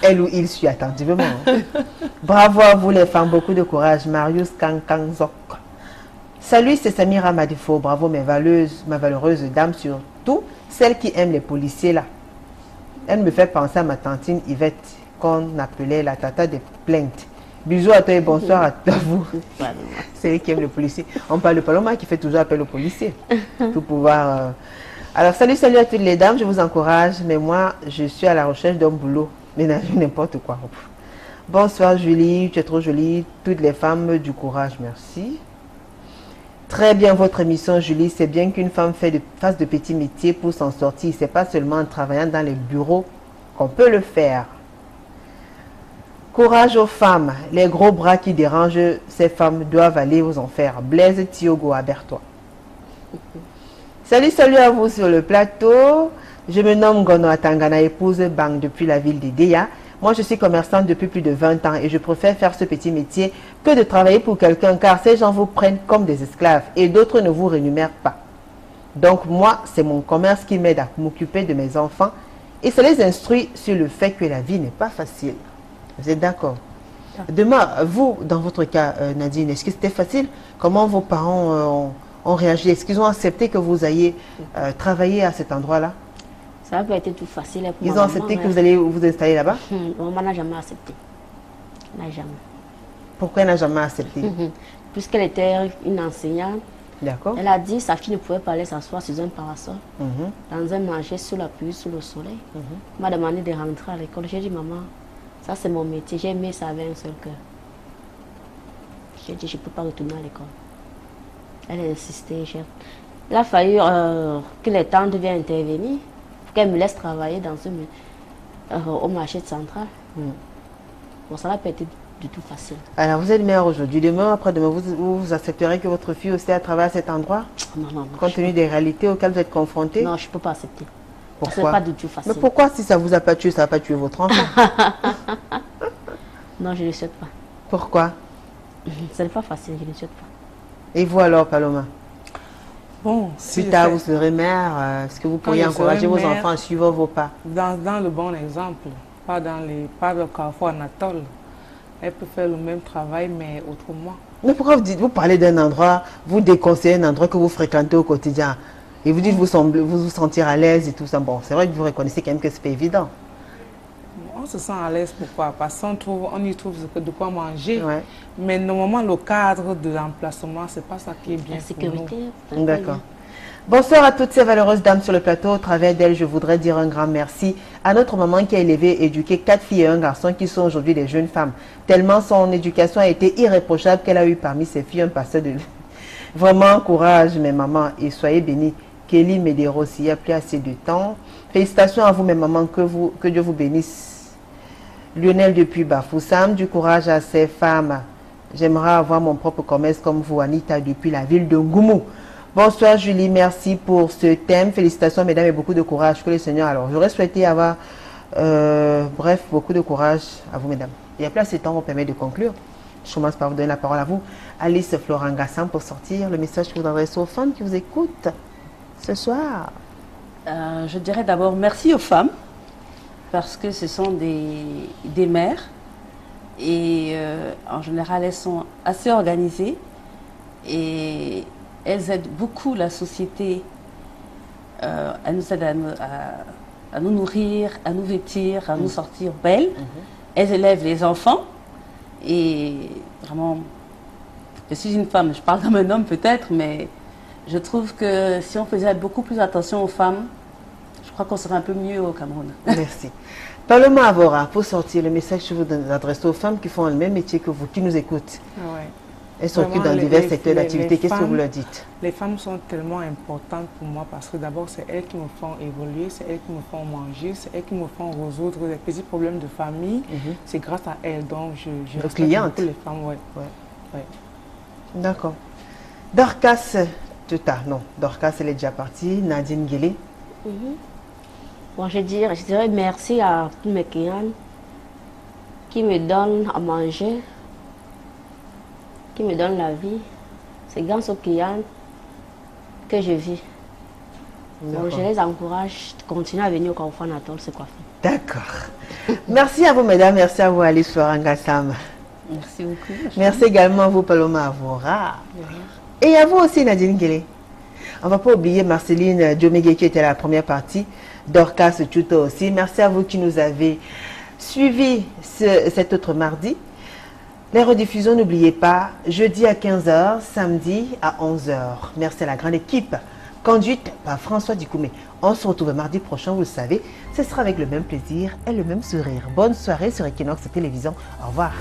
elle ou il suit attentivement. Bravo à vous les femmes, beaucoup de courage. Marius Kankangzok. Salut, c'est Samira Madifo. Bravo ma valeureuse dame, surtout celle qui aime les policiers là. Elle me fait penser à ma tantine Yvette, qu'on appelait la tata des plaintes. Bisous à toi et bonsoir à vous. C'est elle qui aime les policiers. On parle de Paloma qui fait toujours appel aux policiers. Pour pouvoir... Alors, salut à toutes les dames, je vous encourage, mais moi, je suis à la recherche d'un boulot. Ménager n'importe quoi. Bonsoir Julie, tu es trop jolie. Toutes les femmes du courage, merci. Très bien votre émission Julie, c'est bien qu'une femme fasse de petits métiers pour s'en sortir. C'est pas seulement en travaillant dans les bureaux qu'on peut le faire. Courage aux femmes, les gros bras qui dérangent ces femmes doivent aller aux enfers. Blaise Tiogo, aberre-toi. Salut à vous sur le plateau. Je me nomme Gono Atangana, épouse Bang depuis la ville d'Idéa. Moi, je suis commerçante depuis plus de 20 ans et je préfère faire ce petit métier que de travailler pour quelqu'un car ces gens vous prennent comme des esclaves et d'autres ne vous rémunèrent pas. Donc moi, c'est mon commerce qui m'aide à m'occuper de mes enfants et ça les instruit sur le fait que la vie n'est pas facile. Vous êtes d'accord? Demain, vous, dans votre cas, Nadine, est-ce que c'était facile? Comment vos parents ont réagi? Est-ce qu'ils ont accepté que vous ayez travaillé à cet endroit-là? Ça n'a pas été tout facile pour Ils ont accepté que vous allez vous installer là-bas? Maman n'a jamais accepté. N'a jamais. Pourquoi elle n'a jamais accepté? Puisqu'elle était une enseignante. D'accord. Elle a dit que sa fille ne pouvait pas aller s'asseoir sur un parasol, dans un manger sous la pluie, sous le soleil. Elle m'a demandé de rentrer à l'école. J'ai dit, maman, ça c'est mon métier. J'ai aimé ça avec un seul cœur. J'ai dit, je ne peux pas retourner à l'école. Elle a insisté. Il a fallu que les tantes viennent intervenir pour qu'elle me laisse travailler dans au marché central. Bon, ça n'a pas été du tout facile. Alors, vous êtes mère aujourd'hui. Demain, après-demain, vous accepterez que votre fille aussi a travaillé à cet endroit? Non. Compte tenu des réalités auxquelles vous êtes confrontée? Non, je ne peux pas accepter. Pourquoi? C'est pas du tout facile. Mais pourquoi, si ça ne vous a pas tué, ça n'a pas tué votre enfant? Non, je ne le souhaite pas. Pourquoi? Ce n'est pas facile, je ne le souhaite pas. Et vous alors, Paloma? Bon, si plus tard vous serez mère, est-ce que vous pourriez encourager vos enfants à suivre vos pas? Dans le bon exemple, pas le carrefour Anatole. Elle peut faire le même travail, mais autrement. Mais pourquoi vous parlez d'un endroit, vous déconseillez un endroit que vous fréquentez au quotidien et vous dites vous sentir à l'aise et tout ça? Bon, c'est vrai que vous reconnaissez quand même que c'est pas évident. On se sent à l'aise, pourquoi? Parce qu'on y trouve de quoi manger. Ouais. Mais normalement, le cadre de l'emplacement, c'est pas ça qui est bien. La sécurité. D'accord. Bonsoir à toutes ces valeureuses dames sur le plateau. Au travers d'elles, je voudrais dire un grand merci à notre maman qui a élevé et éduqué 4 filles et un garçon qui sont aujourd'hui des jeunes femmes. Tellement son éducation a été irréprochable qu'elle a eu parmi ses filles un passé de... Vraiment, courage mes mamans et soyez bénis. Kelly Medeiros, il n'y a plus assez de temps. Félicitations à vous mes mamans, que Dieu vous bénisse. Lionel depuis Bafoussam, du courage à ces femmes. J'aimerais avoir mon propre commerce comme vous, Anita, depuis la ville de Ngoumou. Bonsoir Julie, merci pour ce thème. Félicitations mesdames et beaucoup de courage. Que le Seigneur. Alors, j'aurais souhaité avoir, bref, beaucoup de courage à vous mesdames. Il y a plus assez de temps, on permet de conclure. Je commence par vous donner la parole à vous. Alice Florent Gassan pour sortir le message que vous adressez aux femmes qui vous écoutent ce soir. Je dirais d'abord merci aux femmes parce que ce sont des mères et en général elles sont assez organisées et elles aident beaucoup la société, elles nous aident à nous nourrir, à nous vêtir, à nous sortir belles. Elles élèvent les enfants et vraiment, je suis une femme, je parle comme un homme peut-être, mais Je trouve que si on faisait beaucoup plus attention aux femmes, je crois qu'on serait un peu mieux au Cameroun. Merci. Paloma Avora, pour sortir le message que vous adressez aux femmes qui font le même métier que vous, qui nous écoutent. Ouais. Elles s'occupent dans divers secteurs d'activité. Qu'est-ce que vous leur dites? Les femmes sont tellement importantes pour moi parce que d'abord, c'est elles qui me font évoluer, c'est elles qui me font manger, c'est elles qui me font résoudre des petits problèmes de famille. C'est grâce à elles. Donc, je respecte beaucoup les femmes. Ouais. D'accord. Dorcas, non, Dorcas, elle est déjà partie. Nadine Guélé. Bon, je dirais merci à tous mes clients qui me donnent à manger, qui me donnent la vie. C'est grâce aux clients que je vis. Donc, je les encourage de continuer à venir au Carrefour Anatole se coiffer. D'accord. Merci à vous, mesdames. Merci à vous, Alice Florangassam. Merci beaucoup. Merci également à vous, Paloma Avora. Et à vous aussi, Nadine Guélé. On ne va pas oublier Marceline Djomégé qui était à la première partie. Dorcas Tchouto aussi. Merci à vous qui nous avez suivis cet autre mardi. Les rediffusions, n'oubliez pas, jeudi à 15h, samedi à 11h. Merci à la grande équipe, conduite par François Dikoumé. On se retrouve mardi prochain, vous le savez. Ce sera avec le même plaisir et le même sourire. Bonne soirée sur Equinox Télévision. Au revoir.